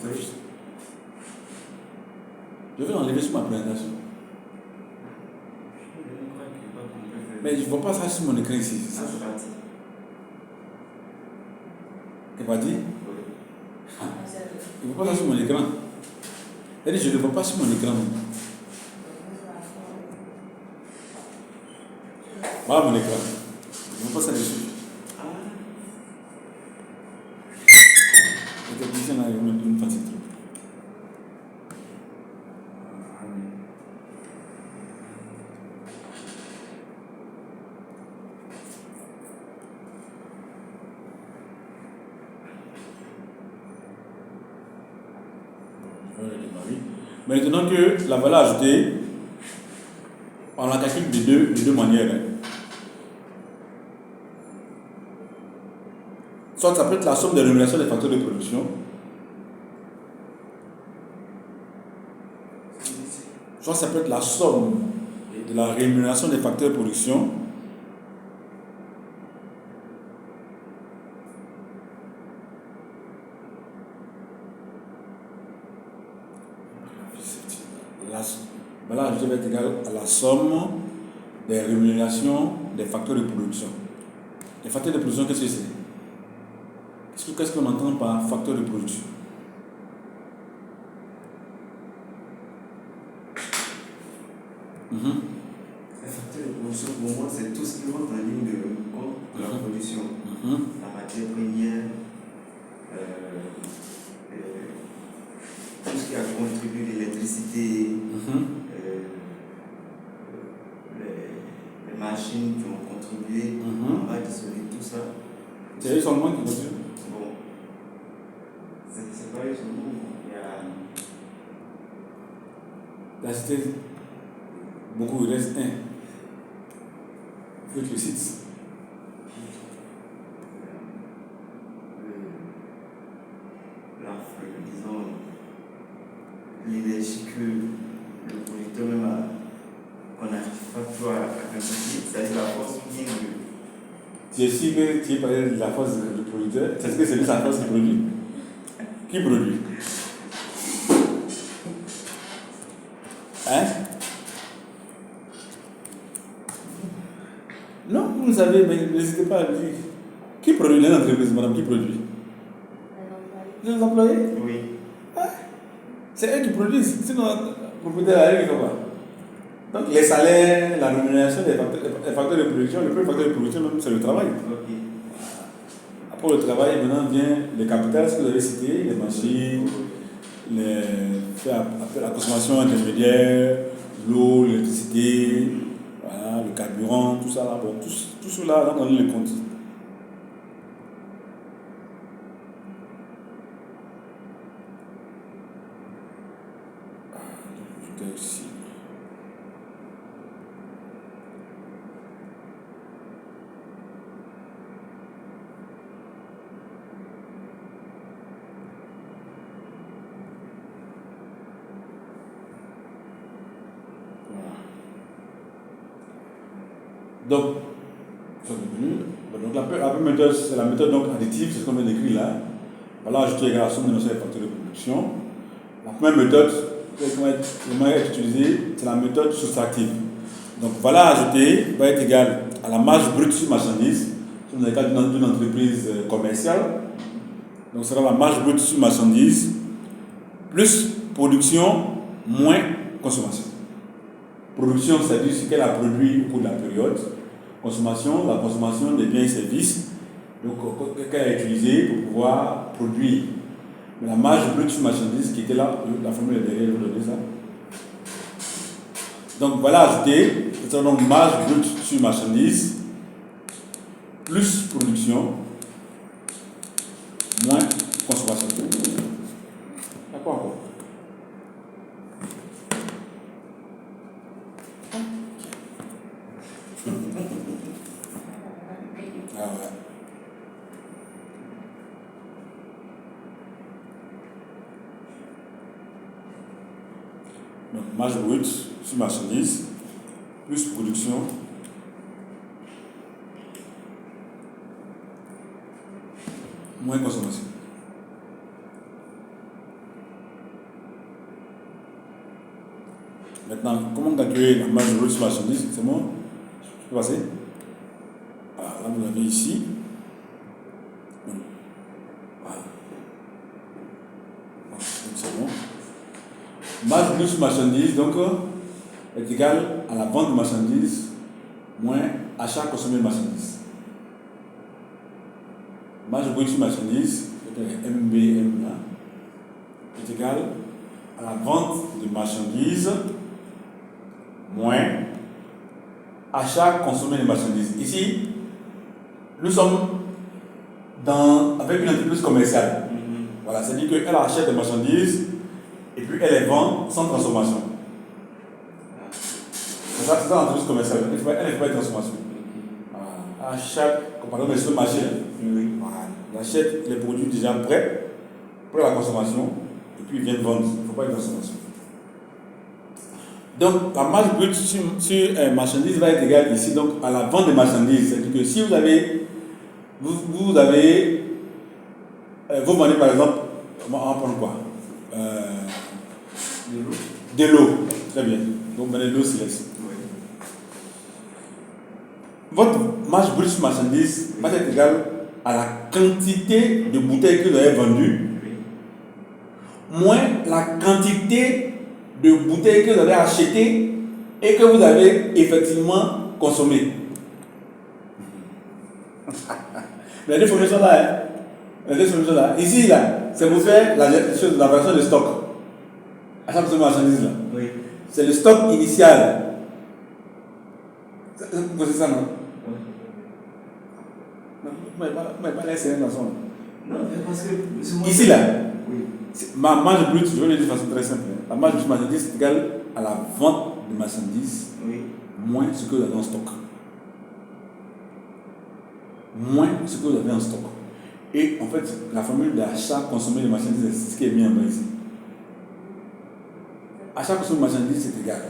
[SPEAKER 1] c'est juste. Je vais enlever sur ma présentation. Mais je ne vois pas ça sur mon écran ici.
[SPEAKER 2] Ça, c'est parti.
[SPEAKER 1] C'est parti? vois ça sur mon écran. Elle dit, je ne le vois pas sur mon écran. Voilà mon écran. Je ne vois pas ça dessus. Le technicien là, il va mettre une fatigue. Maintenant que la valeur ajoutée, on la calcule de deux manières. Soit ça peut être la somme des rémunérations des facteurs de production, soit ça peut être la somme de la rémunération des facteurs de production, la valeur ajoutée va être égale à la somme des rémunérations des facteurs de production. Les facteurs de production, qu'est-ce que c'est? Qu'est-ce qu'on entend par facteur de production?
[SPEAKER 2] Les facteurs de production, pour moi, c'est tout ce qui rentre en ligne de compte de la production. La matière première, tout ce qui a contribué, l'électricité, les machines qui ont contribué, on va dissocier tout ça.
[SPEAKER 1] C'est eux seulement qui contribuent?
[SPEAKER 2] Bon, c'est pas eux seulement. Il y a
[SPEAKER 1] La cité, beaucoup, il reste un. Il faut que le cite.
[SPEAKER 2] disons, l'énergie que le producteur même a, qu'on a facturé à la quantité, c'est-à-dire la force bien de.
[SPEAKER 1] Tu es sûr que tu es parlé de la force du producteur? C'est ce que c'est lui sa force qui produit? Qui produit? Hein? Non, vous savez, mais n'hésitez pas à le dire. Qui produit les entreprises, madame? Qui produit? Les employés?
[SPEAKER 2] Oui.
[SPEAKER 1] C'est eux qui produisent. Sinon, le propriétaire arrive comme ça. Donc, les salaires, la rémunération des facteurs de production, le premier facteur de production, c'est le travail.
[SPEAKER 2] Ok.
[SPEAKER 1] Après le travail, maintenant vient le capital, ce que vous avez cité, les machines, la consommation intermédiaire, l'eau, l'électricité, voilà, le carburant, tout ça là. Bon, tout cela rentre dans le compte. Ici. Donc, la première méthode, c'est la méthode donc additive, c'est ce qu'on vient d'écrire là. Voilà, ajouter égale à la somme des notions des facteurs de production. La première méthode qui va être utilisée, c'est la méthode soustractive. Donc, valeur ajoutée va être égale à la marge brute sur marchandise, si on est dans le cas d'une entreprise commerciale. Donc, ce sera la marge brute sur marchandise plus production moins consommation. Production, c'est-à-dire ce qu'elle a produit au cours de la période. Consommation, la consommation des biens et services qu'elle a utilisé pour pouvoir produire. Mais la marge brute sur marchandise qui était là, la formule est derrière, vous donnez ça. Donc voilà, ajouter, c'est donc marge brute sur marchandise plus production moins consommation. D'accord encore? Ah ouais. Donc, marge brute sur marchandise, plus production, moins consommation. Maintenant, comment calculer la marge brute sur marchandise? C'est bon? Je peux passer? Voilà, là vous l'avez ici. Voilà. marge brute sur marchandise donc, est égale à la vente de marchandises moins achat consommé de marchandises. Marge brute sur marchandise, MBM là, est égale à la vente de marchandises moins achat consommé de marchandises. Ici, nous sommes avec une entreprise commerciale. Voilà, c'est-à-dire qu'elle achète des marchandises et puis elle les vend sans transformation. C'est ça l'entreprise commerciale. Elle ne fait pas de transformation. Voilà. À chaque compagnie de marché, voilà, elle achète les produits déjà prêts pour la consommation et puis ils viennent vendre. Il ne faut pas de transformation. Donc la marge brute sur marchandises va être égale ici donc à la vente des marchandises. C'est-à-dire que si vous avez vous vendez par exemple, on va prendre quoi? De l'eau. Très bien. Donc vous vendez de l'eau silence. Votre marge brute sur marchandise va être égale à la quantité de bouteilles que vous avez vendues moins la quantité de bouteilles que vous avez achetées et que vous avez effectivement consommées. Les deux formations là, hein? Les deux formations là. Ici, là, c'est pour faire la version de stock. À chaque marchandise là.
[SPEAKER 2] Oui.
[SPEAKER 1] C'est le stock initial. C'est ça, non? Mais pas laisser une façon.
[SPEAKER 2] Non, parce que.
[SPEAKER 1] Ici, là,
[SPEAKER 2] oui.
[SPEAKER 1] ma marge brute, je vais le dire de façon très simple. La marge brute de marchandise est égale à la vente de marchandises moins ce que vous avez en stock. Moins ce que vous avez en stock. Et en fait, la formule d'achat consommé de marchandises, c'est ce qui est mis en bas ici. Achat consommé de marchandises, c'est égal.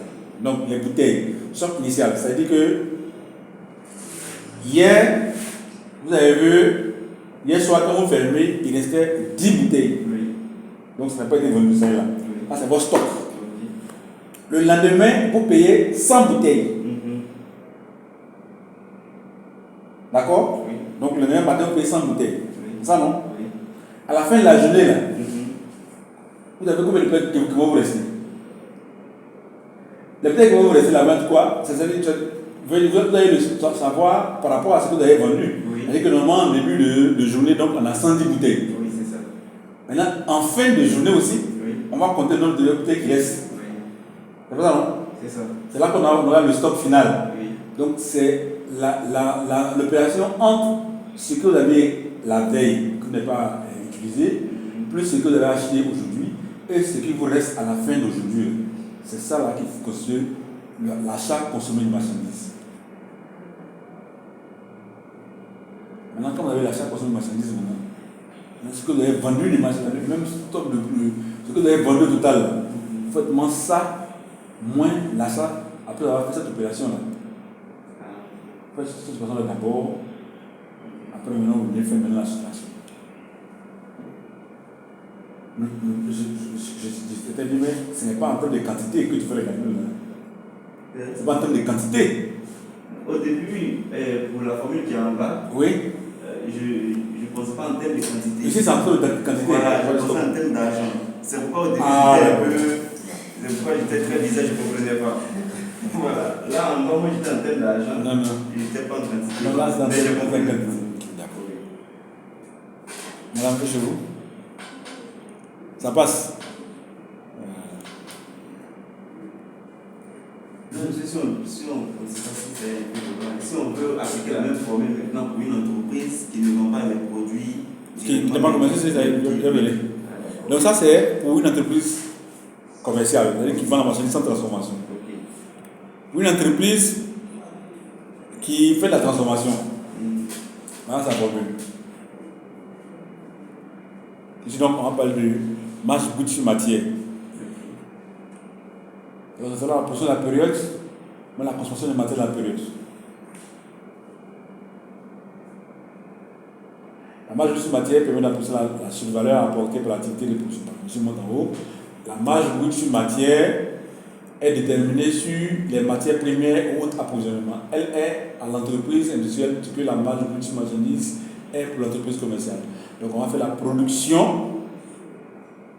[SPEAKER 1] Donc, les bouteilles, stock initial, ça veut dire que hier, vous avez vu, hier soir, quand vous fermez, il restait 10 bouteilles.
[SPEAKER 2] Oui.
[SPEAKER 1] Donc, ça n'a pas été vendu, ça là.
[SPEAKER 2] Oui.
[SPEAKER 1] Ah, c'est votre stock. Le lendemain, vous payez 100 bouteilles. D'accord?
[SPEAKER 2] Oui.
[SPEAKER 1] Donc, le lendemain matin, vous payez 100 bouteilles.
[SPEAKER 2] Oui.
[SPEAKER 1] Ça, non?
[SPEAKER 2] Oui.
[SPEAKER 1] À la fin de la journée, là, vous avez combien de bouteilles qui vont vous rester? Les bouteilles qui vont vous rester là-bas, quoi? C'est-à-dire que vous allez le savoir par rapport à ce que vous avez vendu.
[SPEAKER 2] Oui.
[SPEAKER 1] C'est-à-dire que normalement, en début de journée, donc, on a 110 bouteilles.
[SPEAKER 2] Oui, c'est ça.
[SPEAKER 1] Maintenant, en fin de journée aussi,
[SPEAKER 2] Oui.
[SPEAKER 1] on va compter le nombre de bouteilles qui restent.
[SPEAKER 2] Oui.
[SPEAKER 1] C'est pas ça, non? C'est ça. C'est là qu'on aura le stock final.
[SPEAKER 2] Oui.
[SPEAKER 1] Donc, c'est l'opération entre ce que vous avez la veille, que vous n'avez pas utilisé, plus ce que vous avez acheté aujourd'hui, et ce qui vous reste à la fin d'aujourd'hui. C'est ça là qui constitue l'achat consommé de marchandises. Maintenant, quand vous avez l'achat consommé de marchandises, ce que vous avez vendu des marchandises, même stock ce que vous avez vendu au total, faites-moi ça moins l'achat après avoir fait cette opération-là. Faites cette opération-là d'abord, après maintenant vous venez faire maintenant l'achat. Je t'ai dit, mais ce n'est pas en termes de quantité que tu fais les calculs. Ce n'est pas en termes de quantité.
[SPEAKER 2] Au début, pour la formule qui est en bas,
[SPEAKER 1] oui.
[SPEAKER 2] Je ne pense pas en termes de quantité.
[SPEAKER 1] Ici, c'est en termes de quantité.
[SPEAKER 2] Voilà, je pense en termes d'argent. C'est pourquoi au début, c'est pourquoi j'étais très bizarre, je ne comprenais pas. Voilà. Là, en bas, moi, j'étais en termes d'argent.
[SPEAKER 1] Non.
[SPEAKER 2] Je n'étais pas en quantité.
[SPEAKER 1] Non, là, c'est en termes de quantité.
[SPEAKER 2] D'accord.
[SPEAKER 1] Madame, chez vous? Ça passe.
[SPEAKER 2] Si on veut appliquer la même formule maintenant pour une entreprise qui ne vend pas les produits.
[SPEAKER 1] Qui ne pas commencé, c'est ça. Donc, ça, c'est pour une entreprise commerciale, c'est-à-dire qui vend la marchandise sans transformation. Pour une entreprise qui fait de la transformation, là, c'est un problème. Ici, donc, on va parler de marge brute sur matière. Donc, c'est la portion de la période, mais la consommation de matière de la période. La marge brute sur matière permet d'apprécier la survaleur apportée par l'activité de production. Je monte en haut. La marge brute sur matière est déterminée sur les matières premières ou autres approvisionnements. Elle est à l'entreprise industrielle, ce que la marge brute sur marchandise est pour l'entreprise commerciale. Donc on va faire la production,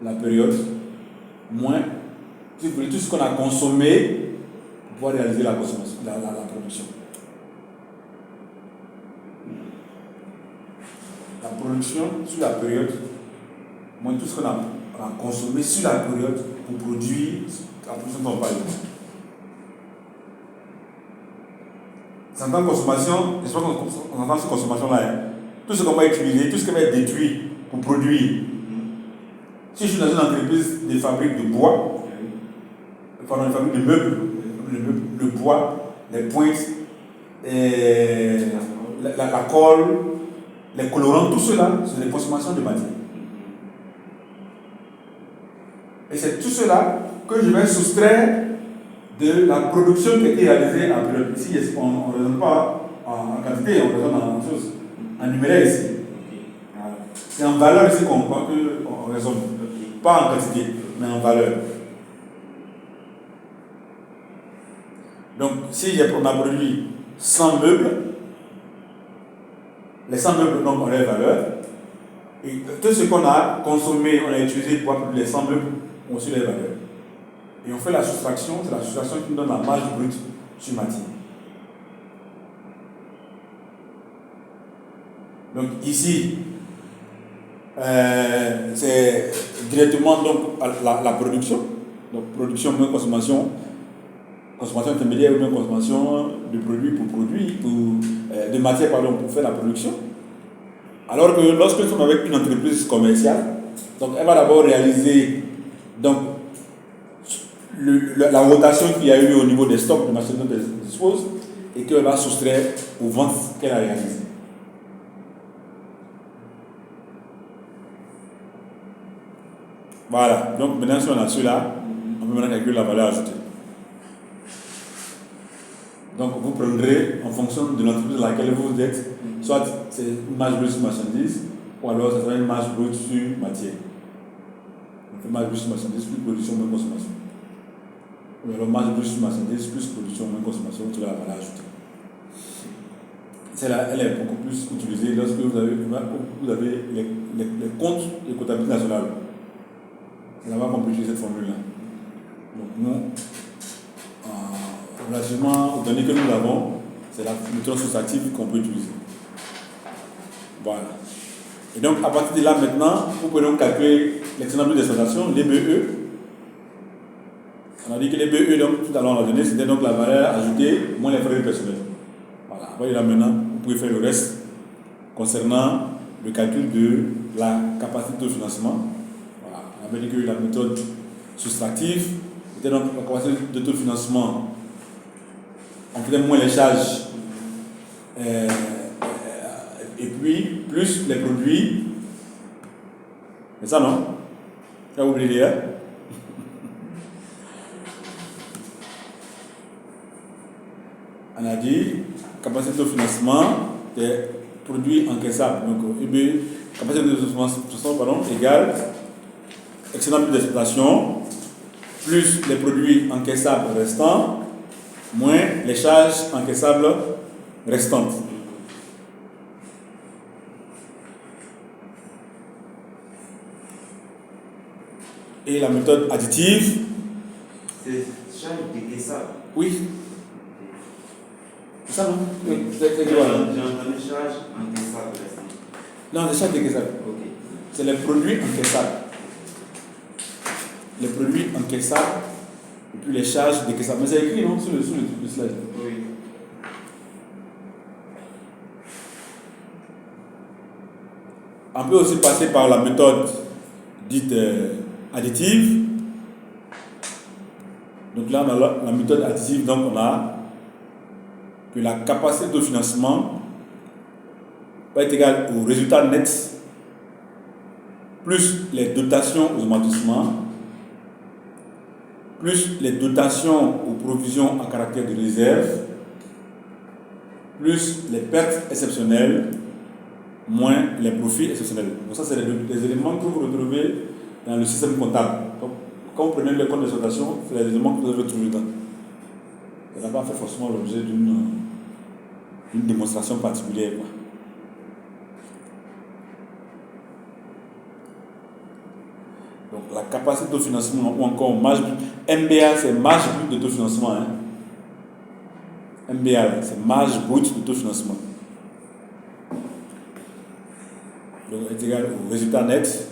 [SPEAKER 1] la période, moins si vous voulez, tout ce qu'on a consommé pour pouvoir réaliser la consommation, la production. La production sur la période, moins tout ce qu'on a consommé sur la période pour produire la production dont on parle. C'est en tant que consommation, j'espère qu'on entend cette consommation-là. Hein. Tout ce qu'on va utiliser, tout ce qui va être détruit pour produire. Si je suis dans une entreprise de fabrique de bois, pardon, une fabrique de meubles, le bois, les pointes, la colle, les colorants, tout cela, c'est des consommations de matière. Et c'est tout cela que je vais soustraire de la production qui a été réalisée en période. Ici, on ne raisonne pas en quantité, on raisonne en chose, en numéraire ici. C'est en valeur ici qu'on raisonne. Pas en quantité, mais en valeur. Donc, si on a produit 100 meubles, les 100 meubles donc, ont leur valeur. Et tout ce qu'on a consommé, on a utilisé pour produire les 100 meubles, ont aussi leur valeur. Et on fait la soustraction, c'est la soustraction qui nous donne la marge brute sur matière. Donc ici, c'est directement donc la production. Donc production moins consommation, consommation intermédiaire ou moins consommation de produits pour produire, de matière pardon, pour faire la production. Alors que lorsque nous sommes avec une entreprise commerciale, donc elle va d'abord réaliser donc, la rotation qu'il y a eu au niveau des stocks de machines dont elle dispose et qu'elle va soustraire aux ventes qu'elle a réalisées. Voilà, donc maintenant si on a cela, on peut maintenant calculer la valeur ajoutée. Donc vous prendrez en fonction de l'entreprise dans laquelle vous êtes, soit c'est une marge brute sur marchandise, ou alors ça sera une marge brute sur matière. On fait marge brute sur marchandise plus production moins consommation. Ou alors marge brute sur marchandise plus production moins consommation, tu vas la valeur ajoutée. Celle-là, elle est beaucoup plus utilisée lorsque vous avez les comptes de comptabilité nationale. C'est là-bas qu'on peut utiliser cette formule-là. Donc nous, relativement aux données que nous avons, c'est la méthode soustractive qu'on peut utiliser. Voilà. Et donc à partir de là maintenant, vous pouvez donc calculer l'excédent brut d'exploitation, l'EBE. On a dit que l'EBE, donc tout à l'heure on l'a donné, c'était donc la valeur ajoutée moins les frais de personnel. Voilà. À partir de là maintenant, vous pouvez faire le reste concernant le calcul de la capacité de financement. Voilà. On avait dit que la méthode soustractive était donc la capacité d'autofinancement. On faisait moins les charges et puis plus les produits. C'est ça, non? Tu as oublié, hein? On a dit capacité de financement des produits encaissables. Donc, capacité de financement égale excédent brut d'exploitation plus les produits encaissables restants moins les charges encaissables restantes. Et la méthode additive.
[SPEAKER 2] C'est charge décaissable.
[SPEAKER 1] Oui. C'est ça, non? Oui.
[SPEAKER 2] J'ai entendu charge encaissable restante.
[SPEAKER 1] Non, c'est charge décaissable.
[SPEAKER 2] Ok.
[SPEAKER 1] C'est les produits encaissables. Les produits encaissables et puis les charges décaissables. Mais c'est écrit, non, sur le slide.
[SPEAKER 2] Oui.
[SPEAKER 1] On peut aussi passer par la méthode dite additive. Donc là, on a la méthode additive, donc on a que la capacité de financement va être égale au résultat net plus les dotations aux amortissements plus les dotations aux provisions à caractère de réserve plus les pertes exceptionnelles moins les profits exceptionnels. Donc ça, c'est les éléments que vous retrouvez dans le système comptable. Donc, quand vous prenez le compte d'exploitation, c'est les éléments que vous avez retrouvés dedans. Ça n'a pas fait forcément l'objet d'une démonstration particulière, quoi. Donc la capacité de financement ou encore marge. MBA, c'est marge brute de financement. Hein. MBA, c'est marge brute de financement. Donc, est égal au résultat net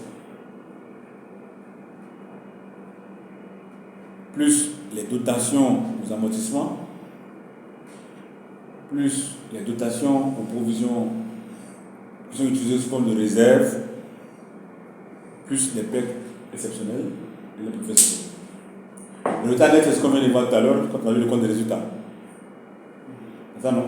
[SPEAKER 1] plus les dotations aux amortissements plus les dotations aux provisions qui sont utilisées sous forme de réserve plus les pertes exceptionnelles et les professionnels. Le résultat net, c'est ce qu'on vient de voir tout à l'heure quand on a vu le compte des résultats. C'est ça, non?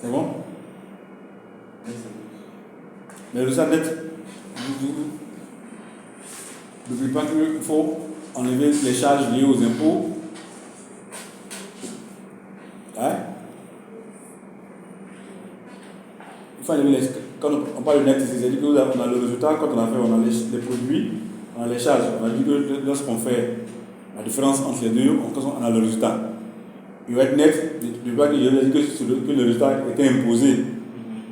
[SPEAKER 1] C'est bon? Mais le résultat net, n'oubliez pas qu'il faut enlever les charges liées aux impôts. Hein? Il faut enlever les. Quand on parle de net, c'est-à-dire qu'on a le résultat, quand on a les produits, on a les charges. On a dit que lorsqu'on fait la différence entre les deux, on a le résultat. Il va être net, je dois dire que le résultat était imposé.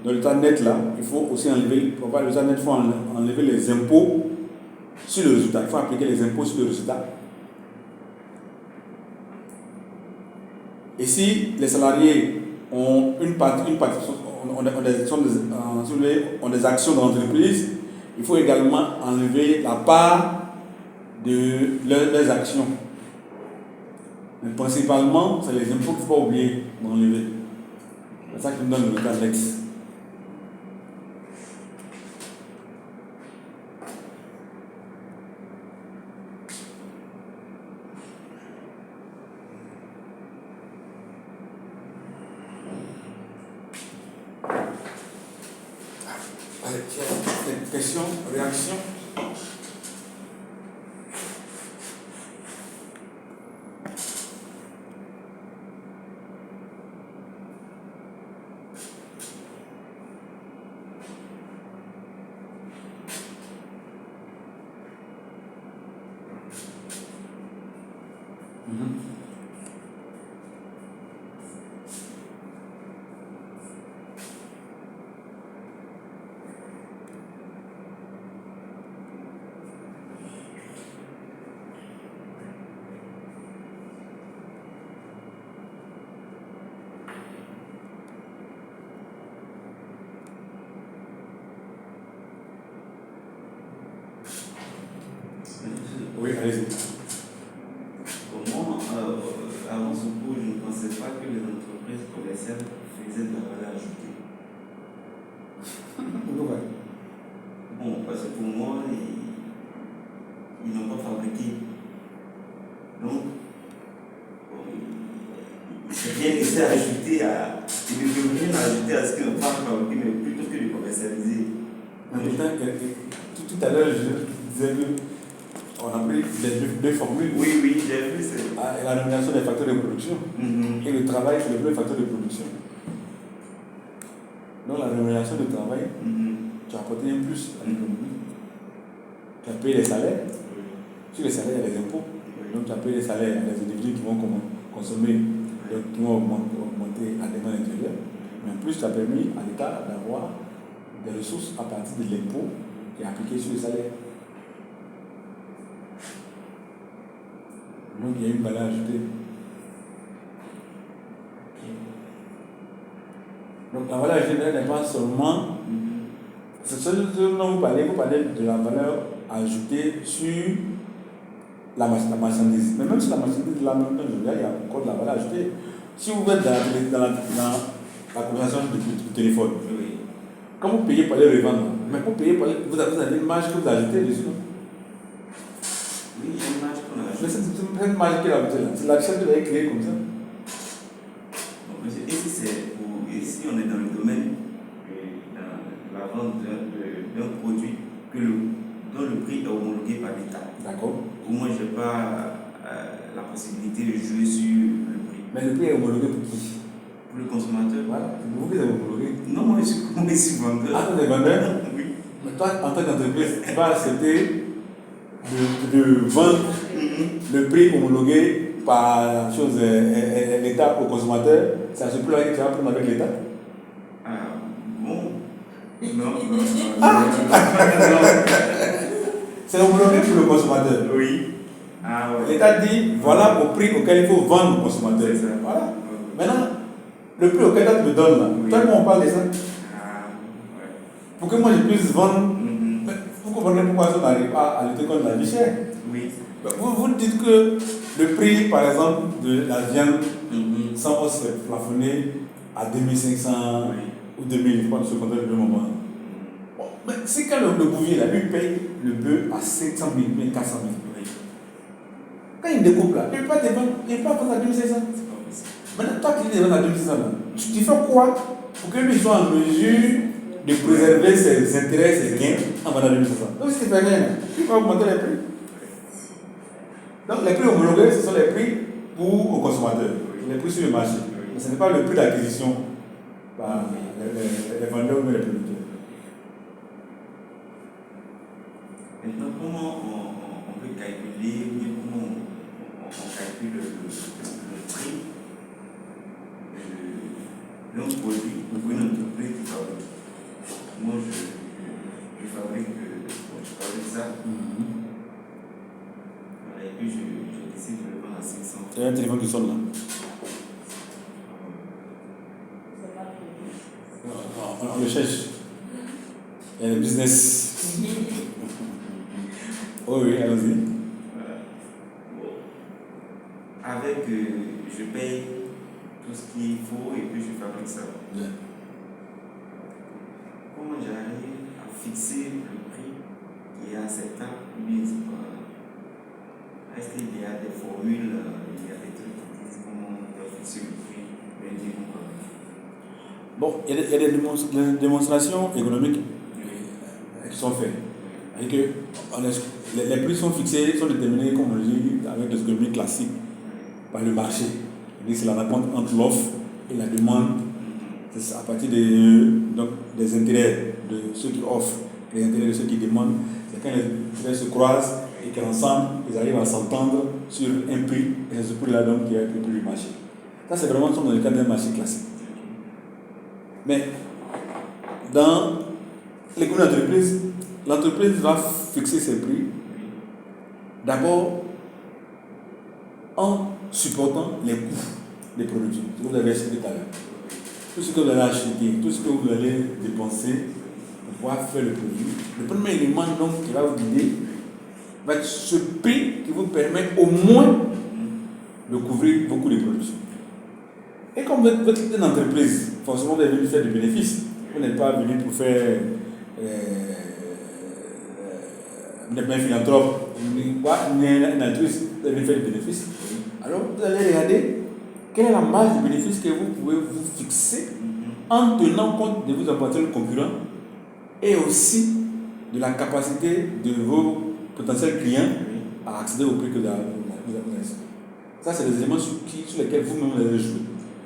[SPEAKER 1] Dans le résultat net là, il faut aussi enlever, pour voir le résultat net, il faut enlever les impôts sur le résultat. Il faut appliquer les impôts sur le résultat. Et si les salariés ont une partie ont des actions dans l'entreprise, il faut également enlever la part de leurs actions. Mais principalement, c'est les impôts qu'il ne faut pas oublier d'enlever. C'est ça qui nous donne le résultat net. Allez, question, réaction. Oui, allez-y.
[SPEAKER 2] Comment, avant ce cours, je ne pensais pas que les entreprises commerciales faisaient de la valeur ajoutée.
[SPEAKER 1] Pourquoi?
[SPEAKER 2] Bon, parce que pour moi, ils n'ont pas fabriqué. Donc, c'est rien laissé ajouter à. Ils ne peuvent rien ajouter à ce qu'ils n'ont pas fabriqué, mais plutôt que de commercialiser.
[SPEAKER 1] Tout à l'heure, je disais que on a pris les deux formules.
[SPEAKER 2] Oui, j'ai vu.
[SPEAKER 1] La nomination des facteurs de production et le travail, c'est le premier facteur de production. Donc la rémunération du travail, tu as apporté un plus à l'économie. Tu as payé les salaires. Sur les salaires, il y a les impôts. Donc tu as payé les salaires à des individus qui vont consommer, donc qui vont augmenter à demande intérieure. Mais en plus, tu as permis à l'État d'avoir des ressources à partir de l'impôt qui est appliqué sur les salaires. Donc il y a une valeur ajoutée. Donc la valeur ajoutée n'est pas seulement. C'est ce dont vous parlez de la valeur ajoutée sur la marchandise. Mais même si la marchandise, là, même il y a encore de la valeur ajoutée. Si vous êtes dans la conversation du téléphone,
[SPEAKER 2] Oui.
[SPEAKER 1] quand vous payez pour aller revendre, mais pour payer pour aller, vous avez une marge que vous ajoutez dessus. Non?
[SPEAKER 2] Oui, il y a une marge qu'on a
[SPEAKER 1] Mais
[SPEAKER 2] ajoutée.
[SPEAKER 1] c'est une marge qui est ajoutée là. C'est l'action que vous avez créée comme ça.
[SPEAKER 2] Donc, monsieur, ici, on est dans le domaine de la vente d'un produit dont le prix est homologué par l'État.
[SPEAKER 1] D'accord.
[SPEAKER 2] Où moi, je n'ai pas la possibilité de jouer sur le prix.
[SPEAKER 1] Mais le prix est homologué pour qui?
[SPEAKER 2] Pour le consommateur.
[SPEAKER 1] Voilà, c'est vous qui avez homologué.
[SPEAKER 2] Non, moi, je suis vendeur.
[SPEAKER 1] Ah, vous êtes vendeur?
[SPEAKER 2] Oui.
[SPEAKER 1] Mais toi, en tant qu'entreprise, tu vas accepter de vendre le prix homologué par l'État au consommateur. C'est à ce prix-là que tu vas prendre avec l'État?
[SPEAKER 2] Ah, bon. Non.
[SPEAKER 1] C'est homologué pour le consommateur.
[SPEAKER 2] Oui. Ah, ouais.
[SPEAKER 1] L'État dit voilà au prix auquel il faut vendre au consommateur.
[SPEAKER 2] C'est ça.
[SPEAKER 1] Voilà. Maintenant, le prix auquel tu me donnes là,
[SPEAKER 2] Oui.
[SPEAKER 1] toi, on parle de ça.
[SPEAKER 2] Ah, ouais.
[SPEAKER 1] Pour que moi je puisse vendre,
[SPEAKER 2] Mhm.
[SPEAKER 1] vous comprenez pourquoi on n'arrive pas à lutter contre la vie chère.
[SPEAKER 2] Oui.
[SPEAKER 1] Vous dites que le prix, par exemple, de la viande
[SPEAKER 2] Mhm.
[SPEAKER 1] sans os plafonné à 2500
[SPEAKER 2] Oui.
[SPEAKER 1] ou 2000, je pense, ce contexte de moment. Bon, mais c'est quand le bouvier, là, lui paye le bœuf à 700 000, bien 400 000.
[SPEAKER 2] Oui.
[SPEAKER 1] Quand il découpe là, il ne peut pas te vendre, il ne peut pas vendre à 2500.
[SPEAKER 2] C'est pas possible.
[SPEAKER 1] Maintenant, toi qui dis vendre à 2500 là, tu fais quoi pour que lui soit en mesure de préserver ses intérêts, ses gains en vendant à 2500? Donc, si tu fais rien, il va augmenter les prix. Donc, les prix homologués, ce sont les prix pour aux consommateurs, les prix sur le marché. Mais ce n'est pas le prix d'acquisition par les vendeurs ou les producteurs.
[SPEAKER 2] Maintenant, comment on peut calculer, ou bien comment on calcule le prix d'un produit pour une entreprise qui fabrique? Moi, je fabrique ça, et puis je décide de le vendre à 500.
[SPEAKER 1] Il y a un téléphone qui sonne là. On le cherche. Il y a le business. Oh oui, allons-y.
[SPEAKER 2] Voilà. Bon. Avec, je paye tout ce qu'il faut et puis je fabrique ça.
[SPEAKER 1] Bien.
[SPEAKER 2] Comment j'arrive à fixer le prix qui est acceptable ou bien c'est pas. Est-ce qu'il y a des formules, il y a des trucs qui disent comment on doit fixer le prix, bien dire quoi.
[SPEAKER 1] Bon, il y a des démonstrations économiques qui sont faites. Et que les prix sont fixés, sont déterminés, comme on dit, avec des économies classiques, par le marché. C'est la rencontre entre l'offre et la demande. C'est à partir des intérêts de ceux qui offrent et les intérêts de ceux qui demandent. C'est quand les intérêts se croisent et qu'ensemble, ils arrivent à s'entendre sur un prix, et c'est ce prix-là donc qui est le prix du marché. Ça, c'est vraiment dans le cadre d'un marché classique. Mais dans l'économie d'entreprise, l'entreprise va fixer ses prix d'abord en supportant les coûts des produits. Ce que vous avez expliqué tout à l'heure. Tout ce que vous allez acheter, tout ce que vous allez dépenser pour pouvoir faire le produit. Le premier élément donc qui va vous guider va être ce prix qui vous permet au moins de couvrir vos coûts de production. Et comme vous êtes une entreprise, forcément vous êtes venu faire du bénéfice. Vous n'êtes pas venu pour faire vous n'êtes pas un philanthrope, ni un altruiste, vous êtes venu faire du bénéfice. Alors vous allez regarder quelle est la marge de bénéfice que vous pouvez vous fixer en tenant compte de vos potentiels concurrents et aussi de la capacité de vos potentiels clients à accéder au prix que vous avez. Ça, c'est les éléments sur lesquels vous-même vous allez jouer.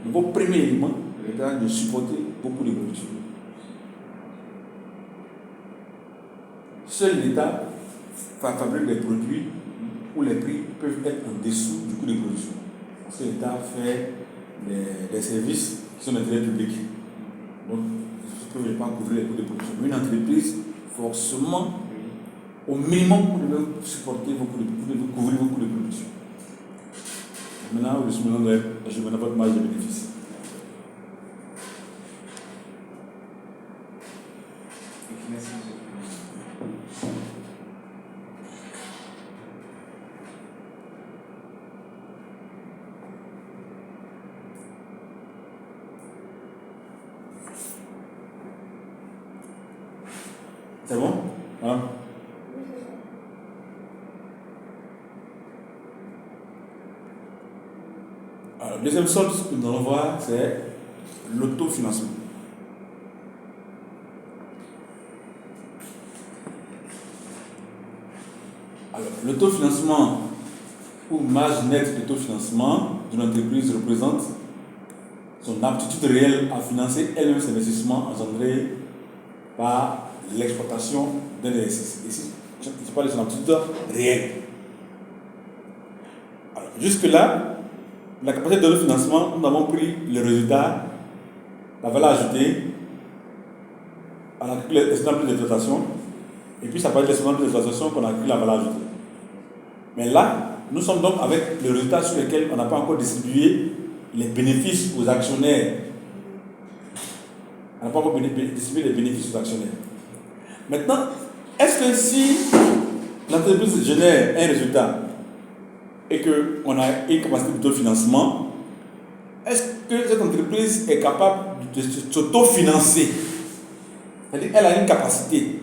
[SPEAKER 1] Donc, votre premier élément est de supporter beaucoup de production. Seul l'État fabrique des produits où les prix peuvent être en dessous du coût de production. Parce que l'État fait des services qui sont d'intérêt public. Donc, ils ne peuvent pas couvrir les coûts de production. Une entreprise, forcément, au minimum, vous devez supporter vos coûts vous devez couvrir vos coûts de production. Maintenant, je me donne votre marge de bénéfice.
[SPEAKER 2] Merci.
[SPEAKER 1] C'est bon? Voilà. Alors, le deuxième solde que nous allons voir, c'est l'autofinancement. Alors, l'autofinancement ou marge nette d'autofinancement d'une entreprise représente son aptitude réelle à financer elle-même ses investissements engendrés par l'exploitation d'un exercice. Ici, je parle de son aptitude réelle. Alors, jusque-là, la capacité d'autofinancement, nous avons pris le résultat, la valeur ajoutée, on a calculé l'excédent d'exploitation, et puis ça parle de l'excédent d'exploitation qu'on a calculé la valeur ajoutée. Mais là, nous sommes donc avec le résultat sur lequel on n'a pas encore distribué les bénéfices aux actionnaires. On n'a pas encore distribué les bénéfices aux actionnaires. Maintenant, est-ce que si l'entreprise génère un résultat et qu'on a une capacité d'autofinancement, est-ce que cette entreprise est capable de s'autofinancer? C'est-à-dire qu'elle a une capacité,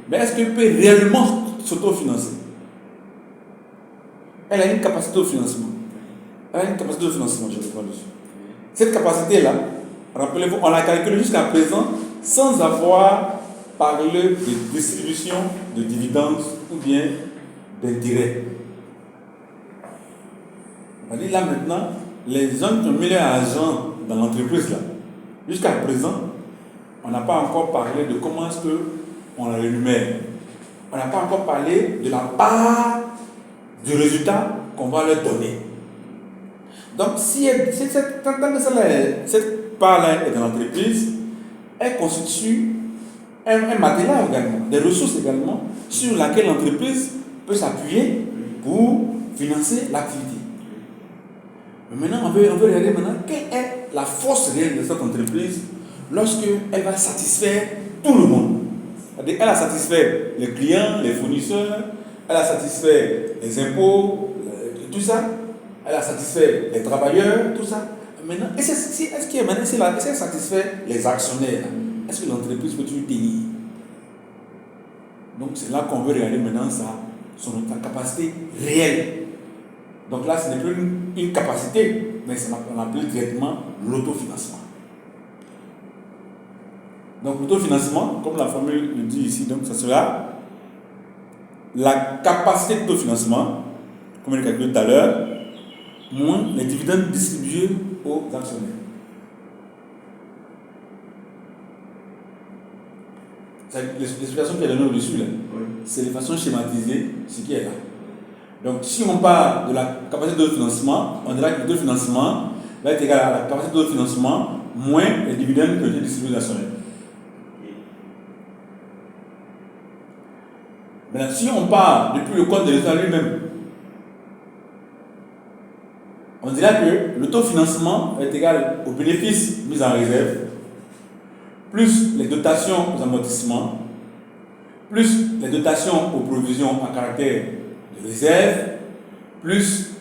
[SPEAKER 1] mais est-ce qu'elle peut réellement s'autofinancer? Elle a une capacité de financement. Elle a une capacité de financement, je reprends dessus. Cette capacité-là, rappelez-vous, on l'a calculée jusqu'à présent sans avoir parlé de distribution de dividendes ou bien d'intérêts. C'est-à-dire là maintenant, les gens qui ont mis leur argent dans l'entreprise là, jusqu'à présent, on n'a pas encore parlé de comment est-ce qu'on la rémunère. On n'a pas encore parlé de la part du résultat qu'on va leur donner. Donc, si cette part-là est dans l'entreprise, elle constitue un matériel également, des ressources également, sur laquelle l'entreprise peut s'appuyer pour financer l'activité. Mais maintenant, on veut regarder maintenant quelle est la force réelle de cette entreprise lorsqu'elle va satisfaire tout le monde. C'est-à-dire, elle a satisfait les clients, les fournisseurs, elle a satisfait les impôts, tout ça. Elle a satisfait les travailleurs, tout ça. Maintenant, est-ce qu'elle satisfait les actionnaires? Est-ce que l'entreprise peut tenir? Donc, c'est là qu'on veut regarder maintenant sa capacité réelle. Donc là, ce n'est plus une capacité, mais on appelle directement l'autofinancement. Donc, l'autofinancement, comme la formule le dit ici, donc ça sera la capacité d'autofinancement, comme on l'a calculé tout à l'heure, moins les dividendes distribués aux actionnaires. L'explication qui est donnée au-dessus, là, c'est de façon schématisée ce qui est là. Donc, si on parle de la capacité d'autofinancement, on dira que l'autofinancement va être égal à la capacité d'autofinancement moins les dividendes qui ont été distribués aux actionnaires. Maintenant, si on part depuis le compte de l'État lui-même, on dira que l'autofinancement est égal aux bénéfices mis en réserve, plus les dotations aux amortissements, plus les dotations aux provisions à caractère de réserve, plus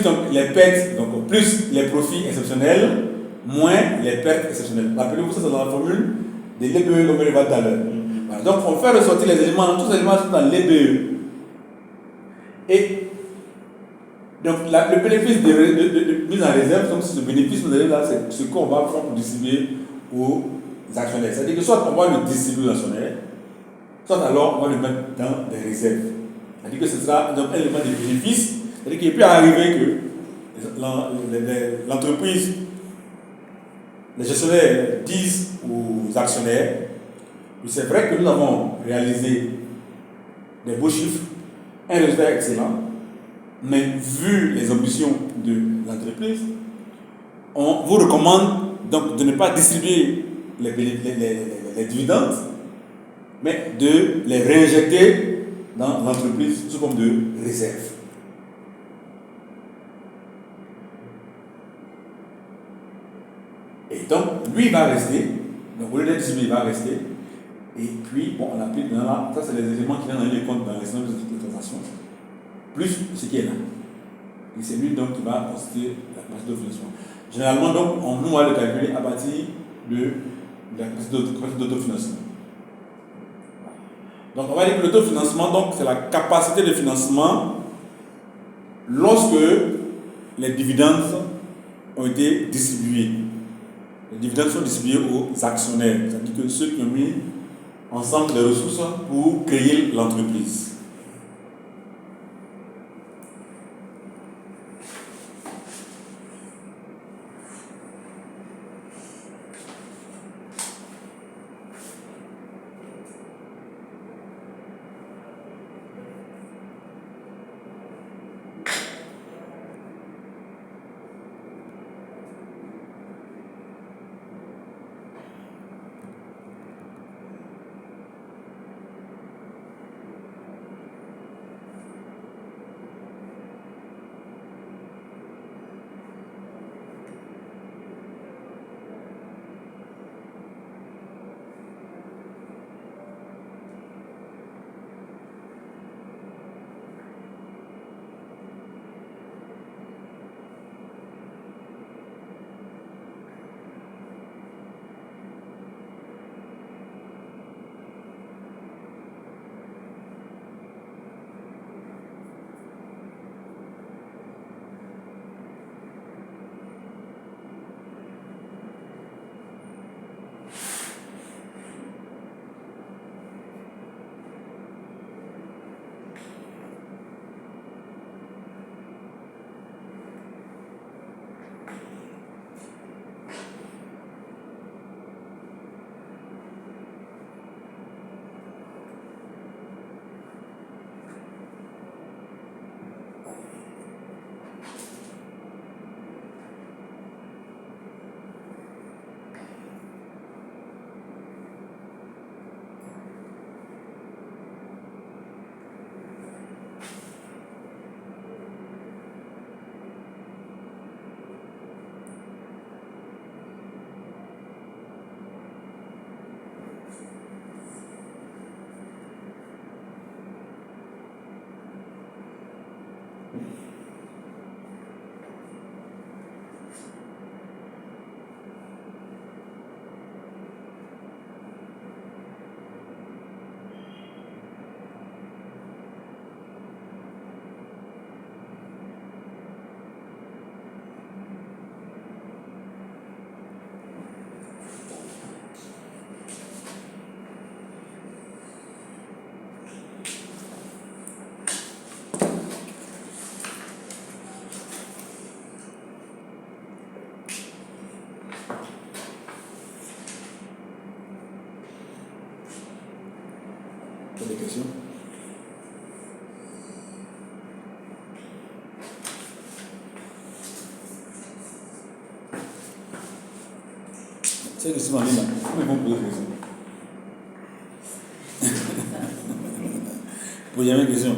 [SPEAKER 1] donc les pertes, donc plus les profits exceptionnels, moins les pertes exceptionnelles. Rappelez-vous, ça c'est dans la formule de l'EBE comme on va tout à l'heure. Voilà, donc on fait ressortir les éléments, tous les éléments sont dans l'EBE. Et donc le bénéfice de mise en réserve, donc ce bénéfice nous là, c'est ce qu'on va prendre pour distribuer aux actionnaires. C'est-à-dire que soit on va le distribuer aux actionnaires, soit alors on va le mettre dans des réserves. C'est-à-dire que ce sera donc un élément de bénéfice. C'est-à-dire qu'il peut arriver que l'entreprise, les gestionnaires disent aux actionnaires que c'est vrai que nous avons réalisé des beaux chiffres, un résultat excellent, mais vu les ambitions de l'entreprise, on vous recommande donc de ne pas distribuer les dividendes, mais de les réinjecter dans l'entreprise sous forme de réserve. Et donc, lui, il va rester. Donc, au lieu d'être distribué, il va rester. Et puis, bon, on applique là, ça, c'est les éléments qui viennent dans les comptes dans les systèmes de transaction, plus ce qui est là. Et c'est lui donc qui va constituer la capacité d'autofinancement. Généralement, donc, on va le calculer à partir de la capacité d'autofinancement. Donc on va dire que le taux de financement, donc, c'est la capacité de financement lorsque les dividendes ont été distribués. Les dividendes sont distribués aux actionnaires, c'est-à-dire que ceux qui ont mis ensemble des ressources pour créer l'entreprise. Des questions? C'est question en ligne. Comment ils vont poser des questions? Vous avez une question?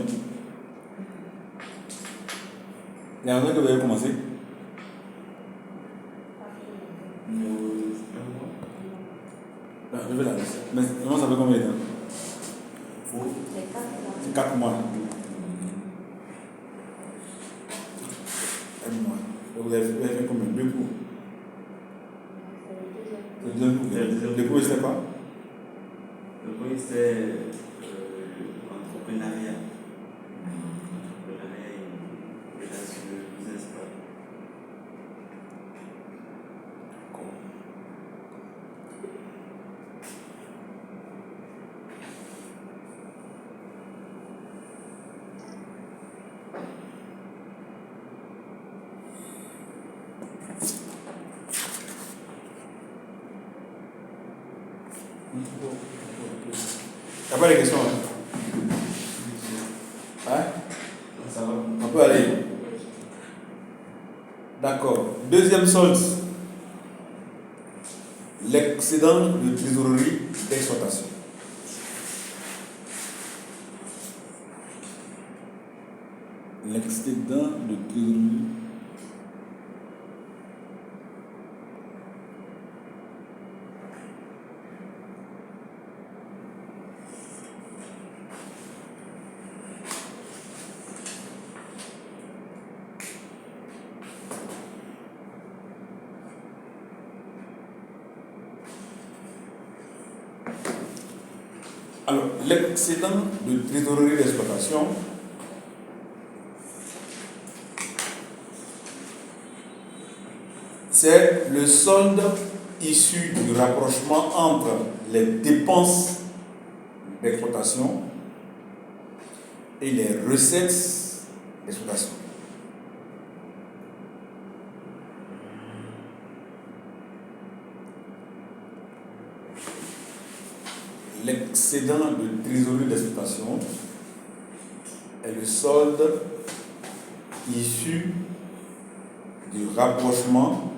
[SPEAKER 1] Il y a un truc que vous avez commencé? Je vais la laisser. Mais comment ça fait combien de temps? C'est 4 mois. 4 mois. Vous avez fait combien? 2 cours? Le deuxième cours? Le cours, c'était quoi?
[SPEAKER 2] Le cours, c'était l'entrepreneuriat. L'entrepreneuriat et relation de business.
[SPEAKER 1] Il n'y a pas de questions? Hein?
[SPEAKER 2] Ça va.
[SPEAKER 1] On peut aller. D'accord. Deuxième solde. L'excédent de trésorerie d'exploitation. L'excédent de trésorerie. Alors, l'excédent de trésorerie d'exploitation c'est le solde issu du rapprochement entre les dépenses d'exploitation et les recettes d'exploitation. L'excédent de trésorerie d'exploitation est le solde issu du rapprochement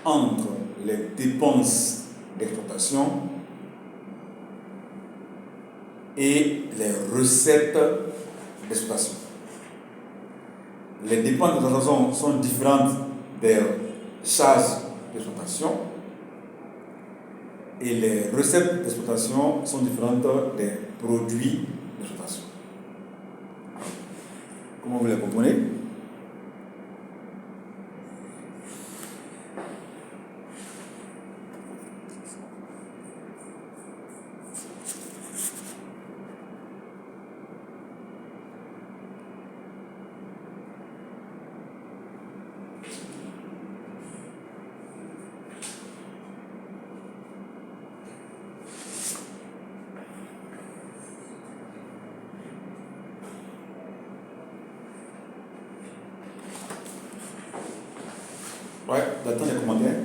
[SPEAKER 1] entre les dépenses d'exploitation et les recettes d'exploitation. Les dépenses d'exploitation sont différentes des charges d'exploitation et les recettes d'exploitation sont différentes des produits d'exploitation. Comment vous les comprenez? Ouais, j'attends les commentaires.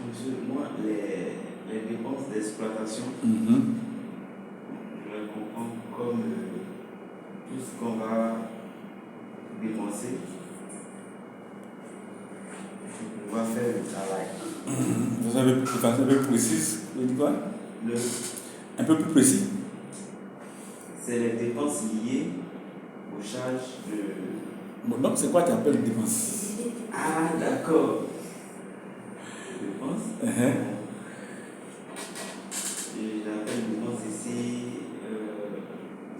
[SPEAKER 2] Monsieur, moi, les dépenses d'exploitation, je les comprends comme tout ce qu'on va dépenser pour pouvoir faire le travail.
[SPEAKER 1] Vous avez un peu plus précis, vous dites quoi? Un peu plus précis.
[SPEAKER 2] C'est les dépenses liées aux charges de...
[SPEAKER 1] Bon, donc c'est quoi tu appelles dépenses?
[SPEAKER 2] Ah, d'accord. Dépenses. Et j'appelle dépenses ici,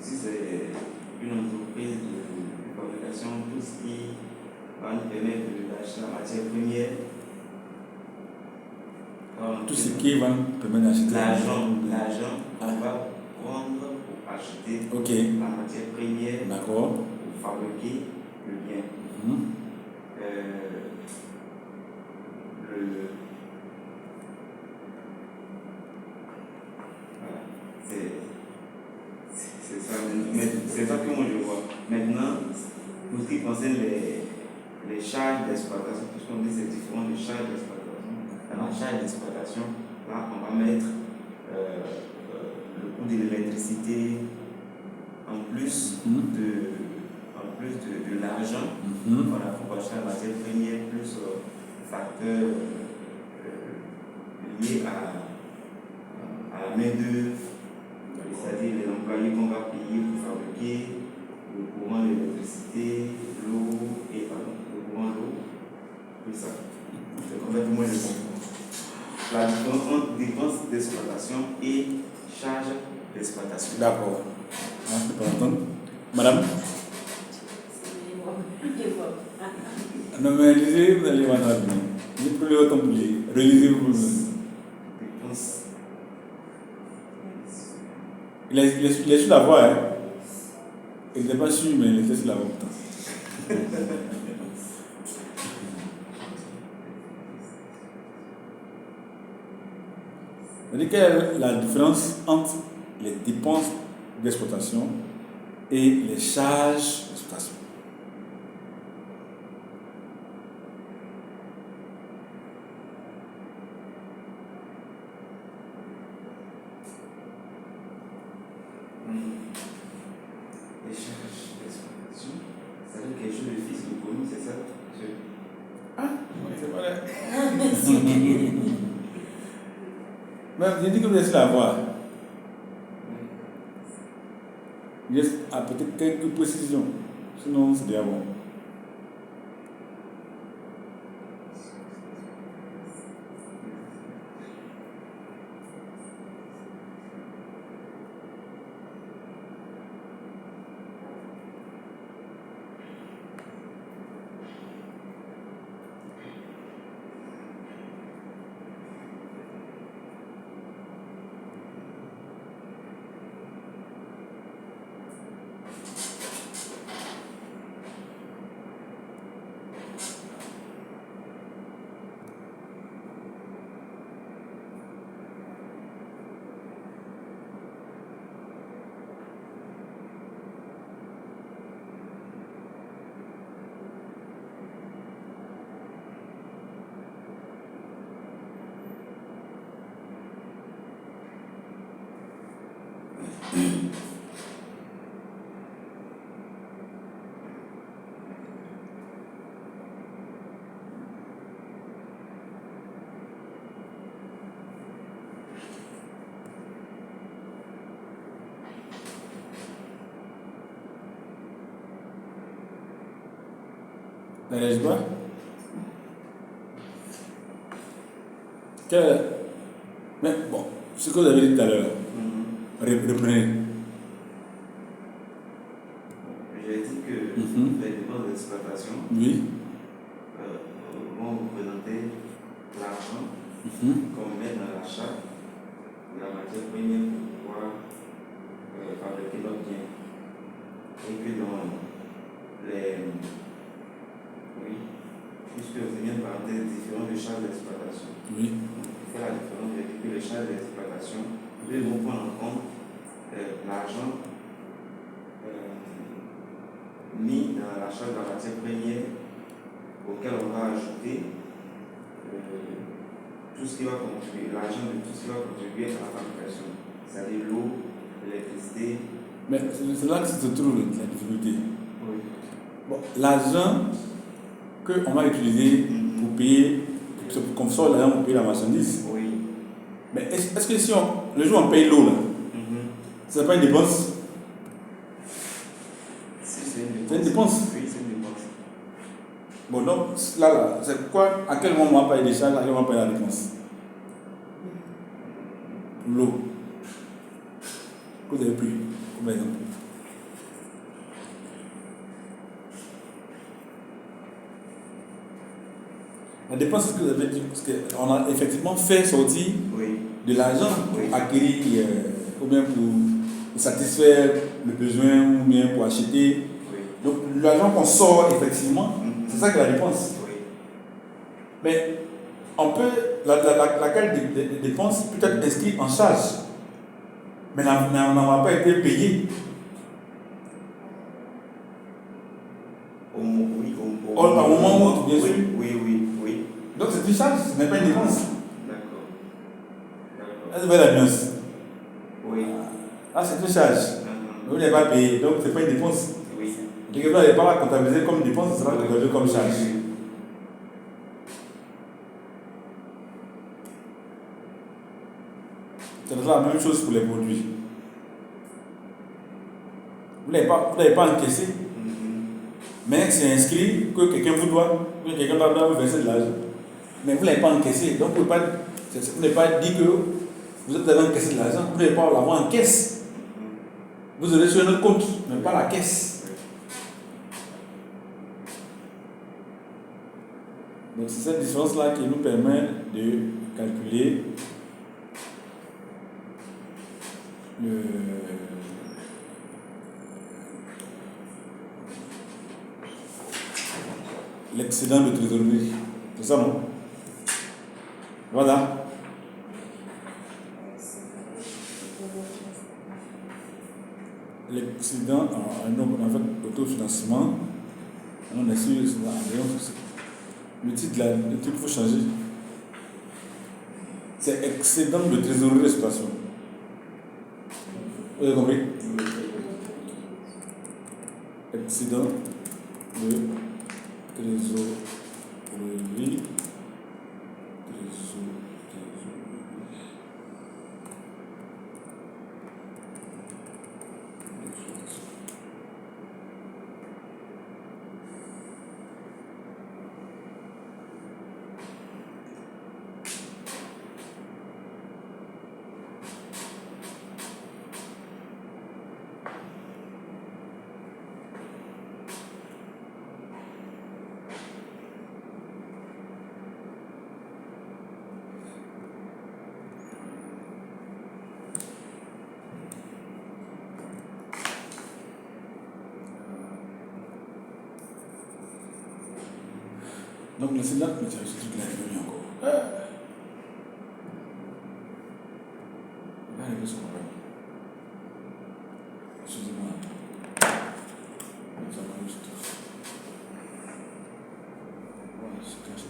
[SPEAKER 2] si c'est une entreprise de fabrication, tout ce qui va nous permettre d'acheter la matière première.
[SPEAKER 1] Tout ce qui va nous permettre d'acheter
[SPEAKER 2] l'argent qu'on va prendre pour acheter la matière première.
[SPEAKER 1] D'accord.
[SPEAKER 2] Pour fabriquer le bien. C'est ça, c'est ça que moi je vois. Maintenant, pour ce qui concerne les charges d'exploitation, puisqu'on dit c'est différent des charges d'exploitation. Dans la charge d'exploitation, là on va mettre le coût de l'électricité en plus de l'argent. Voilà, pour acheter la matière première plus facteurs liés à la main-d'œuvre, c'est-à-dire les employés qu'on va payer pour fabriquer le courant, l'électricité, l'eau et le courant, l'eau, tout ça. C'est comme ça que moi je comprends. La différence entre dépenses d'exploitation et charges d'exploitation.
[SPEAKER 1] D'accord. Je peux pas entendre. Madame? Non mais lisez, vous allez voir. Vous prenez votre temps pour lire. Relisez-vous.
[SPEAKER 2] Dépenses.
[SPEAKER 1] Il est sur la voie, hein. Il n'est pas sûr, mais il était sur la voie pourtant. C'est-à-dire quelle est la différence entre les dépenses d'exploitation et les charges d'exploitation?
[SPEAKER 2] Les charges d'exploitation, ça veut dire quelque chose de fixe de bonus, c'est ça?
[SPEAKER 1] Ah, c'est vrai. Mais j'ai dit que vous laissez la voir. Juste apporter quelques précisions. Sinon, c'est déjà bon. N'allez-je pas? Mais bon, ce que vous avez dit tout à l'heure, reprenez.
[SPEAKER 2] J'ai dit que les dépenses d'exploitation
[SPEAKER 1] Oui.
[SPEAKER 2] vont représenter l'argent qu'on met dans l'achat de la matière première pour pouvoir fabriquer notre bien. Et que dans les. Oui, puisque vous avez une parenthèse différente des charges d'exploitation.
[SPEAKER 1] Oui.
[SPEAKER 2] Il faut la différence, j'ai dit que les charges d'exploitation vont prendre en compte l'argent mis dans l'achat de la matière première auquel on va ajouter tout ce qui va contribuer, l'argent de tout ce qui va contribuer à la fabrication, c'est-à-dire l'eau, l'électricité.
[SPEAKER 1] Mais c'est là que se trouve la difficulté.
[SPEAKER 2] Oui.
[SPEAKER 1] Bon, l'argent qu'on va utiliser pour payer, pour qu'on sorte l'argent pour payer la marchandise.
[SPEAKER 2] Oui.
[SPEAKER 1] Mais est-ce que si le jour on paye l'eau, là, c'est pas une dépense? C'est une dépense.
[SPEAKER 2] Oui, c'est une dépense.
[SPEAKER 1] Bon, donc là, c'est quoi? À quel moment on va payer les charges, à quel moment on va payer la dépense? L'eau. Que vous avez pris, comme exemple. La dépense, c'est ce que vous avez dit, parce qu'on a effectivement fait sortir de l'argent pour acquérir, ou bien pour satisfaire le besoin, ou bien pour acheter. Donc l'argent qu'on sort effectivement, c'est ça que la dépense. Mais on peut, laquelle des dépenses peut être inscrite en charge, mais n'en va pas été payée. Au moment où, bien sûr.
[SPEAKER 2] Oui.
[SPEAKER 1] Donc c'est une charge, ce n'est pas une dépense.
[SPEAKER 2] D'accord.
[SPEAKER 1] Est-ce que vous avez la nuance?
[SPEAKER 2] Oui.
[SPEAKER 1] Ah, c'est une charge. Vous n'avez pas payé, donc ce n'est pas une dépense.
[SPEAKER 2] Oui.
[SPEAKER 1] Donc vous n'allez pas la comptabiliser comme dépense, ce sera comptabilisé comme charge. C'est la même chose pour les produits. Vous n'avez pas encaissé, mais c'est inscrit que quelqu'un vous doit, que quelqu'un doit vous verser de l'argent. Mais vous n'avez pas encaissé, donc vous n'avez pas dit que vous avez encaissé de l'argent, vous n'avez pas l'avoir en caisse. Vous aurez sur notre compte, mais pas la caisse. Donc c'est cette différence-là qui nous permet de calculer l'excédent de trésorerie. C'est ça, non? Voilà. L'excédent en fait autofinancement. On est sûr le titre il faut changer. C'est excédent de trésorerie d'exploitation. Vous avez compris? excédent de trésorerie. Donc, l'excédent, mais c'est ce truc-là, il est venu encore. On va arriver sur le problème. Excusez-moi. Ça va juste. Ouais, c'est caché.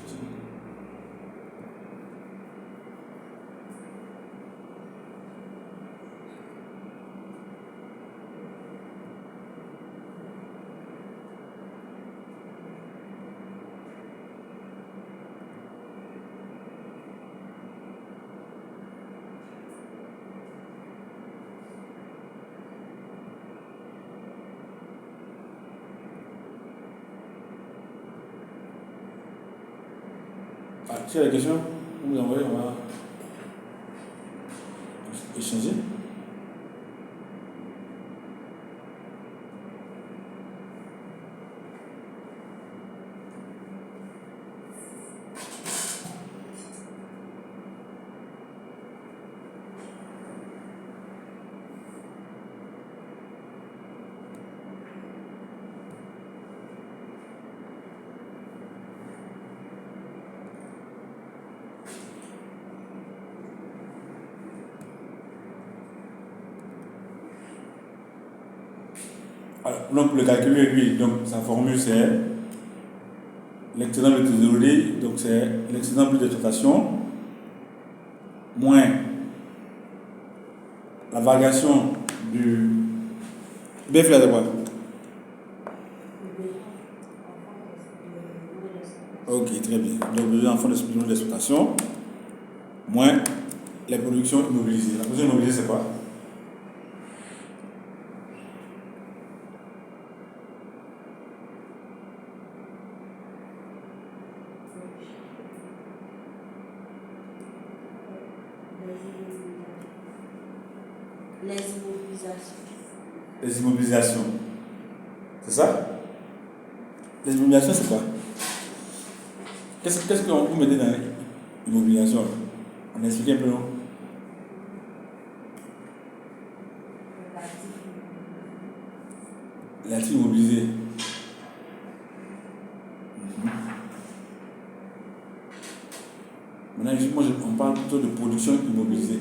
[SPEAKER 1] Ah, s'il y a des questions, vous envoyez, on va échanger. Alors, donc, pour le calculer, lui, donc, sa formule, c'est l'excédent de trésorerie, donc c'est l'excédent plus d'exploitation, moins la variation du BF là de quoi? Ok, très bien. Donc, le enfant d'exploitation, moins les productions immobilisées. La production immobilisée, c'est quoi?
[SPEAKER 3] Les immobilisations.
[SPEAKER 1] Les immobilisations. C'est ça? Les immobilisations, c'est quoi? Qu'est-ce qu'on peut mettre dans l'immobilisation? On explique un peu, non? L'actif immobilisé. Maintenant, on parle plutôt de production immobilisée.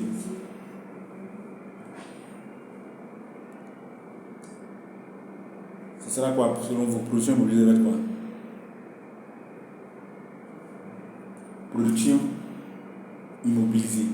[SPEAKER 1] Ça sera quoi, selon vos productions immobilisées, va être quoi? Production immobilisée.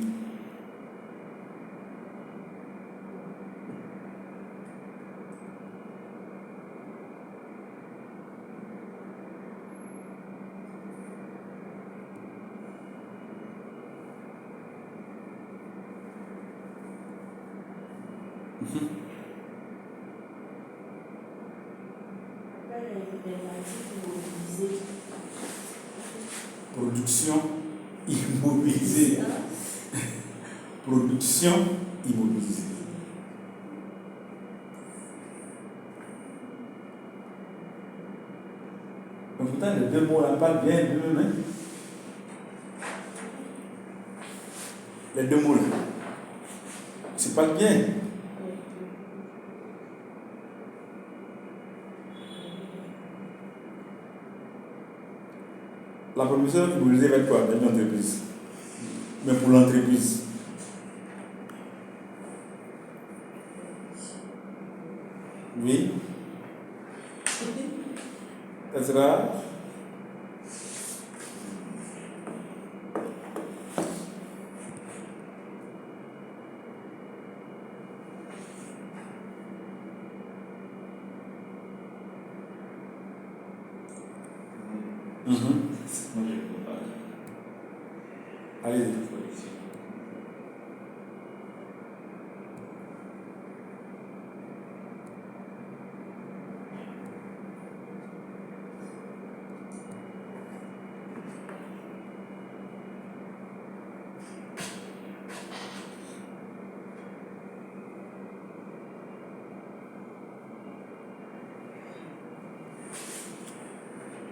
[SPEAKER 1] Production immobilisée. Production immobilisée. Donc, pourtant, les deux mots là parlent bien d'eux-mêmes. Les deux mots là. C'est pas bien. La production immobilisée va être quoi dans une entreprise? Mais pour l'entreprise. Oui. Ça sera.
[SPEAKER 2] production.
[SPEAKER 1] Mhm.
[SPEAKER 2] Moi, je compare
[SPEAKER 1] Allez-y.
[SPEAKER 2] la production.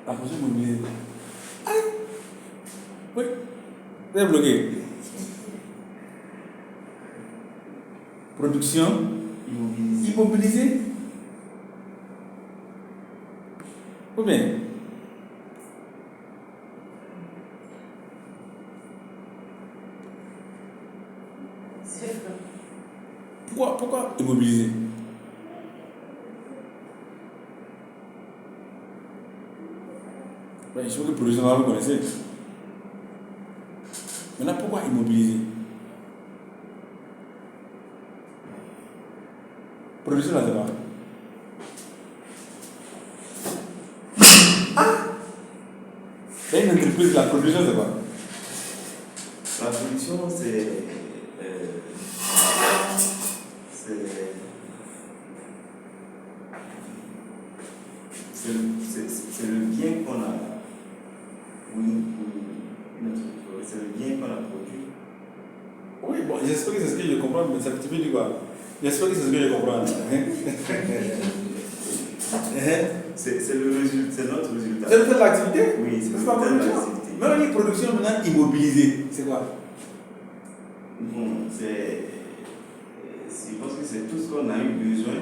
[SPEAKER 1] La production immobilière. Ah, oui. Vous êtes bloqué. Production
[SPEAKER 2] Immobilisé.
[SPEAKER 1] immobilisée. Ou bien
[SPEAKER 3] C'est vrai.
[SPEAKER 1] pourquoi immobilisée? Ben, je sais que production, là, vous connaissez. Maintenant, pourquoi immobilisée? Production, là, c'est pas. C'est une entreprise, la production, c'est quoi?
[SPEAKER 2] La production, c'est le bien qu'on a. C'est le bien qu'on a produit.
[SPEAKER 1] Oui, bon, j'espère que c'est ce que je comprends, mais ça veut dire quoi? J'espère que c'est ce que je comprends.
[SPEAKER 2] C'est le résultat, c'est notre résultat.
[SPEAKER 1] C'est le fait de l'activité?
[SPEAKER 2] Oui, c'est
[SPEAKER 1] C'est
[SPEAKER 2] le
[SPEAKER 1] pas
[SPEAKER 2] résultat de
[SPEAKER 1] production.
[SPEAKER 2] l'activité.
[SPEAKER 1] Mais on dit production maintenant immobilisée. C'est quoi?
[SPEAKER 2] Bon, je pense que c'est tout ce qu'on a eu besoin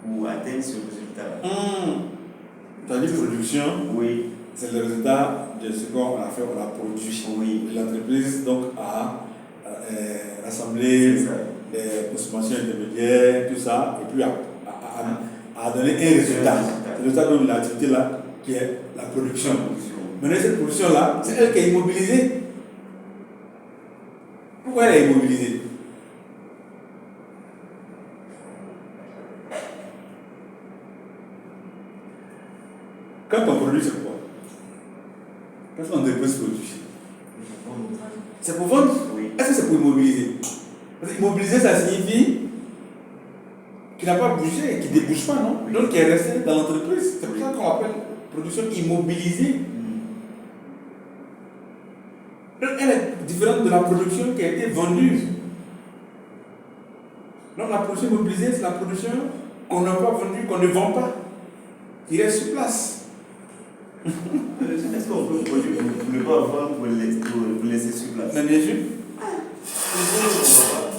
[SPEAKER 2] pour atteindre ce résultat.
[SPEAKER 1] Tu as dit production,
[SPEAKER 2] Oui,
[SPEAKER 1] c'est le résultat de ce qu'on a fait, on a produit.
[SPEAKER 2] oui,
[SPEAKER 1] Et l'entreprise donc a rassemblé
[SPEAKER 2] c'est ça.
[SPEAKER 1] les consommations intermédiaires, tout ça, et puis a donné un résultat. Le résultat de l'activité là, qui est la production. Maintenant, cette production-là, c'est elle qui est immobilisée. Pourquoi elle est immobilisée? Quand on produit, c'est quoi? Quand on entreprise produit, c'est pour vendre?
[SPEAKER 2] Oui,
[SPEAKER 1] Est-ce que c'est pour immobiliser? Parce que immobiliser, ça signifie qu'il n'a pas bougé, qu'il ne débouche pas, non? Donc, qu'il est resté dans l'entreprise. C'est pour ça qu'on appelle production immobilisée. Donc, elle est différente de la production qui a été vendue. Donc, la production immobilisée, c'est la production qu'on n'a pas vendue, qu'on ne vend pas, qui reste sur place.
[SPEAKER 2] est-ce qu'on peut produire pour ne pas vendre pour laisser sur place?
[SPEAKER 1] Mais bien sûr.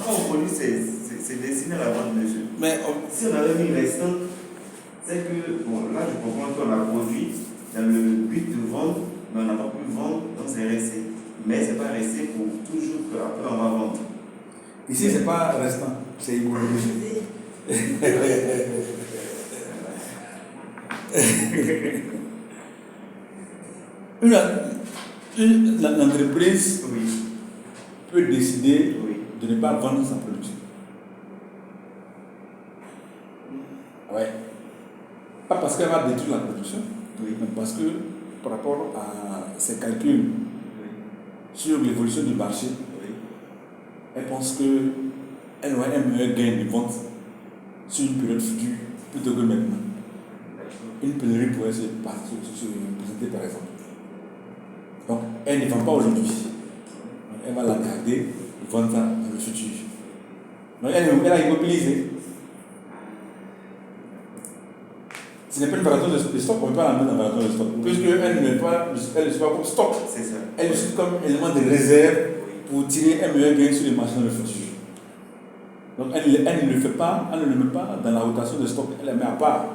[SPEAKER 2] Quand on produit, c'est destiné à la vente, monsieur.
[SPEAKER 1] Mais
[SPEAKER 2] Si on avait mis restant, c'est que, bon, là je comprends qu'on a produit dans le but de vendre, mais on n'a pas pu vendre, donc c'est resté. Mais c'est pas resté pour toujours qu'après on va vendre.
[SPEAKER 1] ici, c'est pas restant, c'est immobilisé. L'entreprise
[SPEAKER 2] Oui,
[SPEAKER 1] peut décider
[SPEAKER 2] oui,
[SPEAKER 1] de ne pas vendre sa production. Ouais. Pas parce qu'elle va détruire la production,
[SPEAKER 2] oui,
[SPEAKER 1] mais parce que par rapport à ses calculs
[SPEAKER 2] oui,
[SPEAKER 1] sur l'évolution du marché,
[SPEAKER 2] oui.
[SPEAKER 1] elle pense qu'elle aurait un meilleur gain de vente sur une période future plutôt que maintenant. Une pénurie pourrait se présenter par exemple. Donc, elle ne vend pas aujourd'hui. Donc, elle va la garder et vendre ça dans le futur. Donc, elle a immobilisé. Ce n'est pas une variation de stock, on ne peut pas la mettre en variation de stock. Puisqu'elle ne se voit comme stock.
[SPEAKER 2] C'est ça.
[SPEAKER 1] Elle est comme élément de réserve
[SPEAKER 2] Oui.
[SPEAKER 1] pour tirer un meilleur gain sur les marchés dans le futur. Donc, elle ne le fait pas, elle ne le met pas dans la rotation de stock, elle la met à part.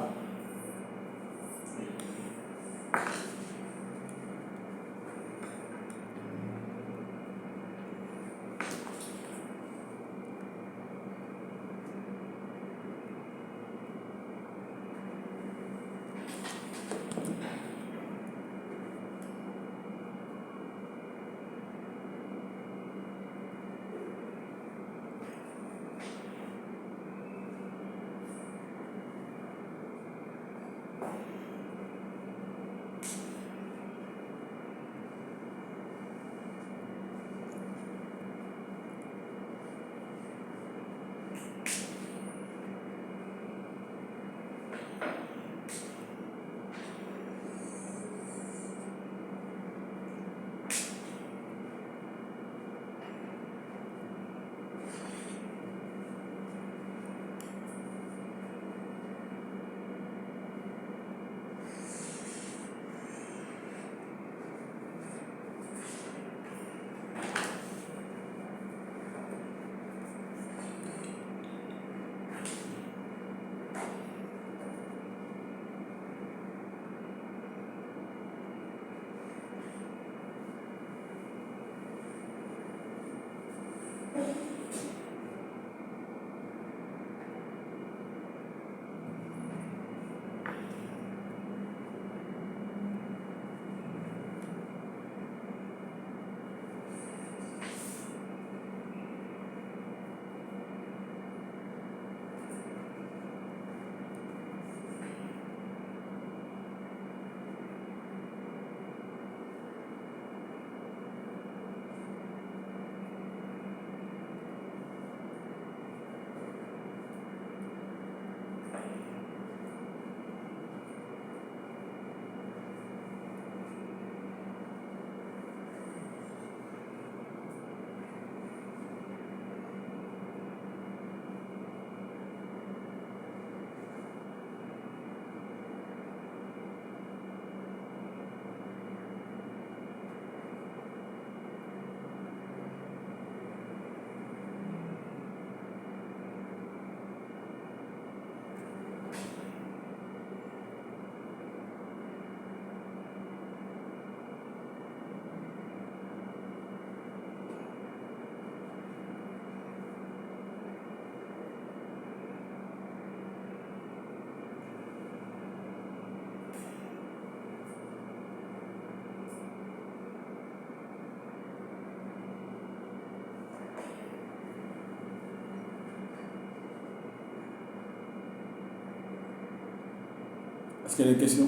[SPEAKER 1] Est-ce qu'il y a des questions?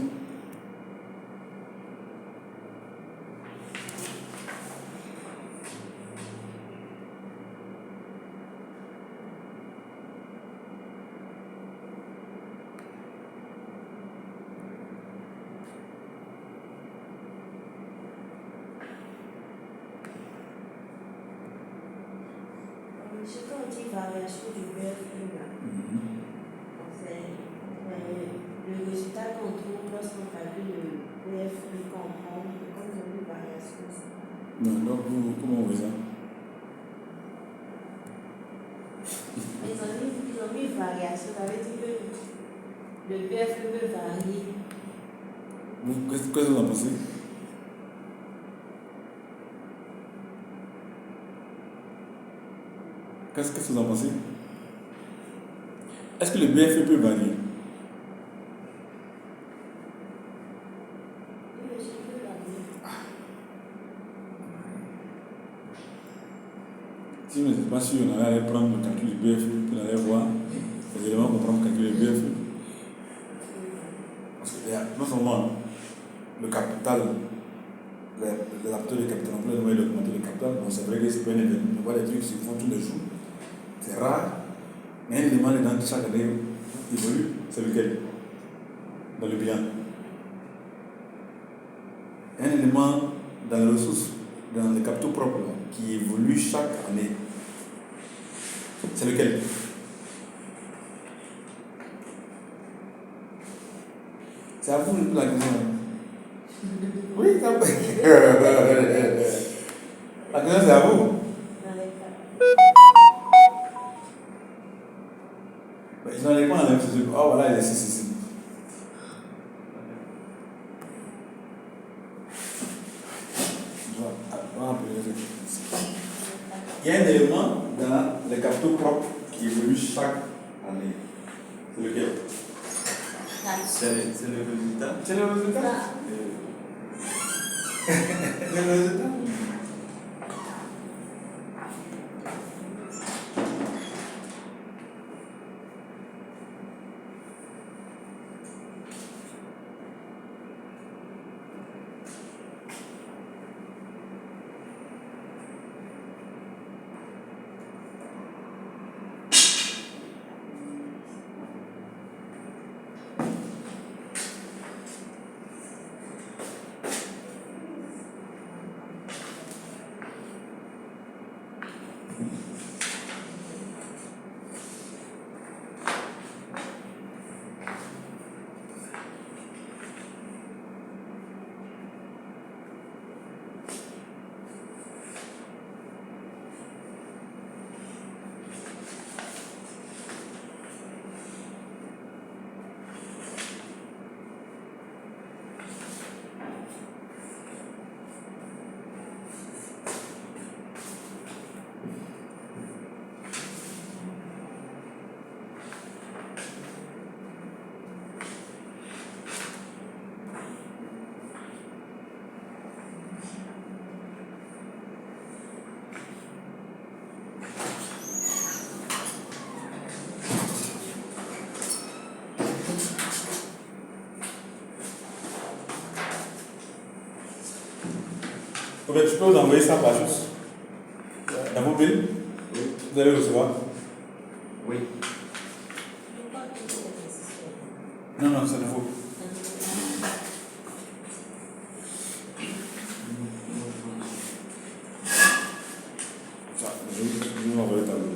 [SPEAKER 3] Ce qu'on dit variation du BFE, là, c'est le résultat qu'on trouve lorsqu'on calcule le BFE qu'on prend, et comme on dit variation.
[SPEAKER 1] Non, donc comment on fait ça?
[SPEAKER 3] Ils ont mis variation, ça veut dire que le BFE peut varier.
[SPEAKER 1] Qu'est-ce que vous en pensez? Qu'est-ce que vous en pensez? Est-ce que le BFE peut varier?
[SPEAKER 3] Oui, le chiffre peut varier.
[SPEAKER 1] Si vous n'êtes pas sûr, on allait prendre le calcul du BFE, puis on allait voir les éléments qu'on prend pour calculer le BFE. Parce qu'il y a non seulement le capital, les apporteurs de capital, on peut nommer l'augmenter le capital, bon, c'est vrai que c'est pas un événement, on voit des trucs qui se font tous les jours. C'est rare, mais un élément dedans qui chaque année évolue, c'est lequel? Dans le bilan. Un élément dans les ressources, dans les capitaux propres, là, qui évolue chaque année, c'est lequel? C'est à vous la question. Oui, ça peut. La question c'est à vous.
[SPEAKER 3] Dans les cas.
[SPEAKER 1] Mais ils n'en pas dans la même chose. Oh voilà, il est ici. Il y a un élément dans les capitaux propres qui évolue chaque année. C'est lequel?
[SPEAKER 2] C'est le résultat.
[SPEAKER 1] C'est le résultat. C'est le résultat. Ok, je peux vous envoyer ça par juste dans vos mails.
[SPEAKER 2] Oui.
[SPEAKER 1] Vous allez recevoir.
[SPEAKER 2] Oui.
[SPEAKER 1] Non, non, c'est nouveau. Ça, je vais vous envoyer le tableau.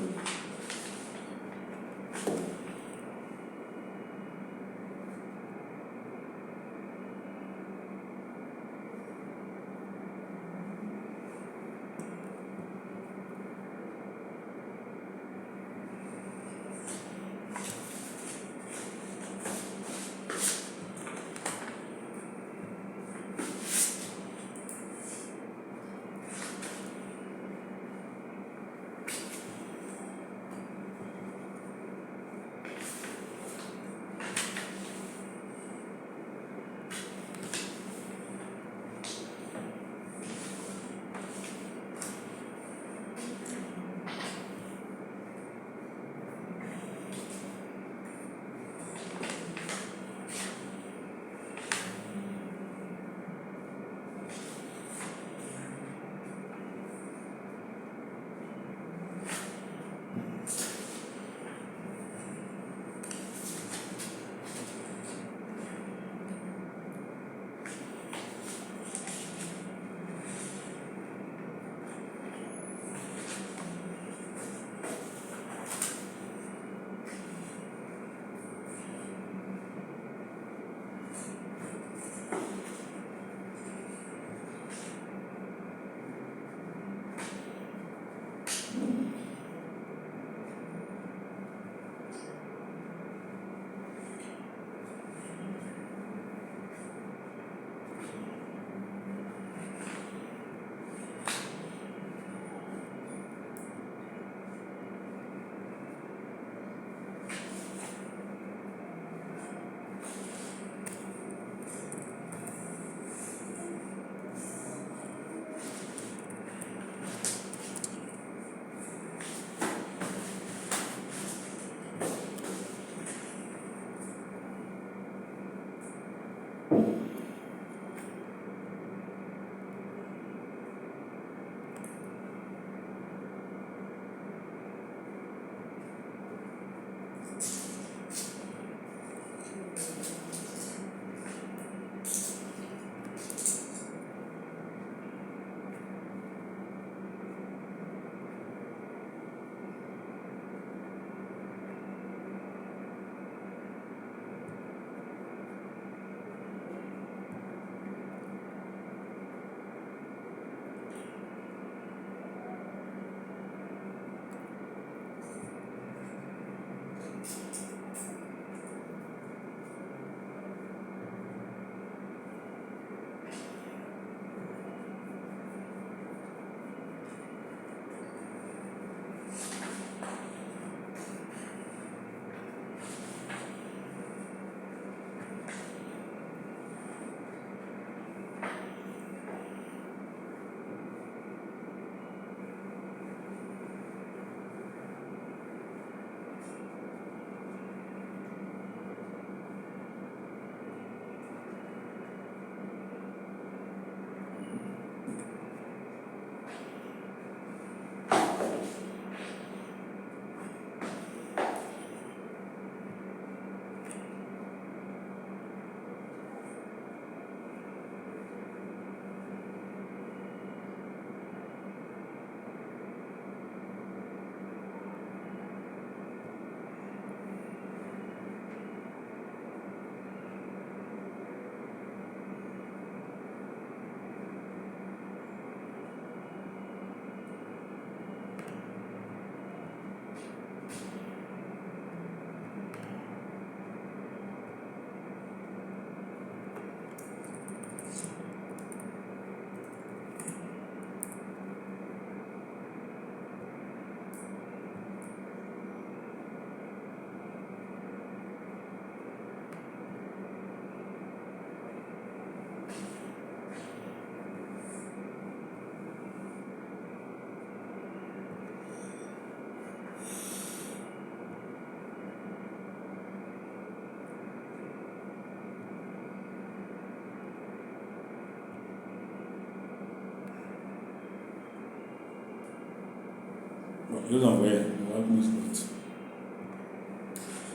[SPEAKER 1] Je vous envoie. On va comment il se porte.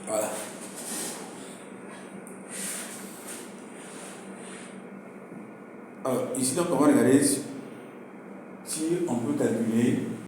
[SPEAKER 1] Voilà. Alors, ici, donc, on va regarder si on peut calculer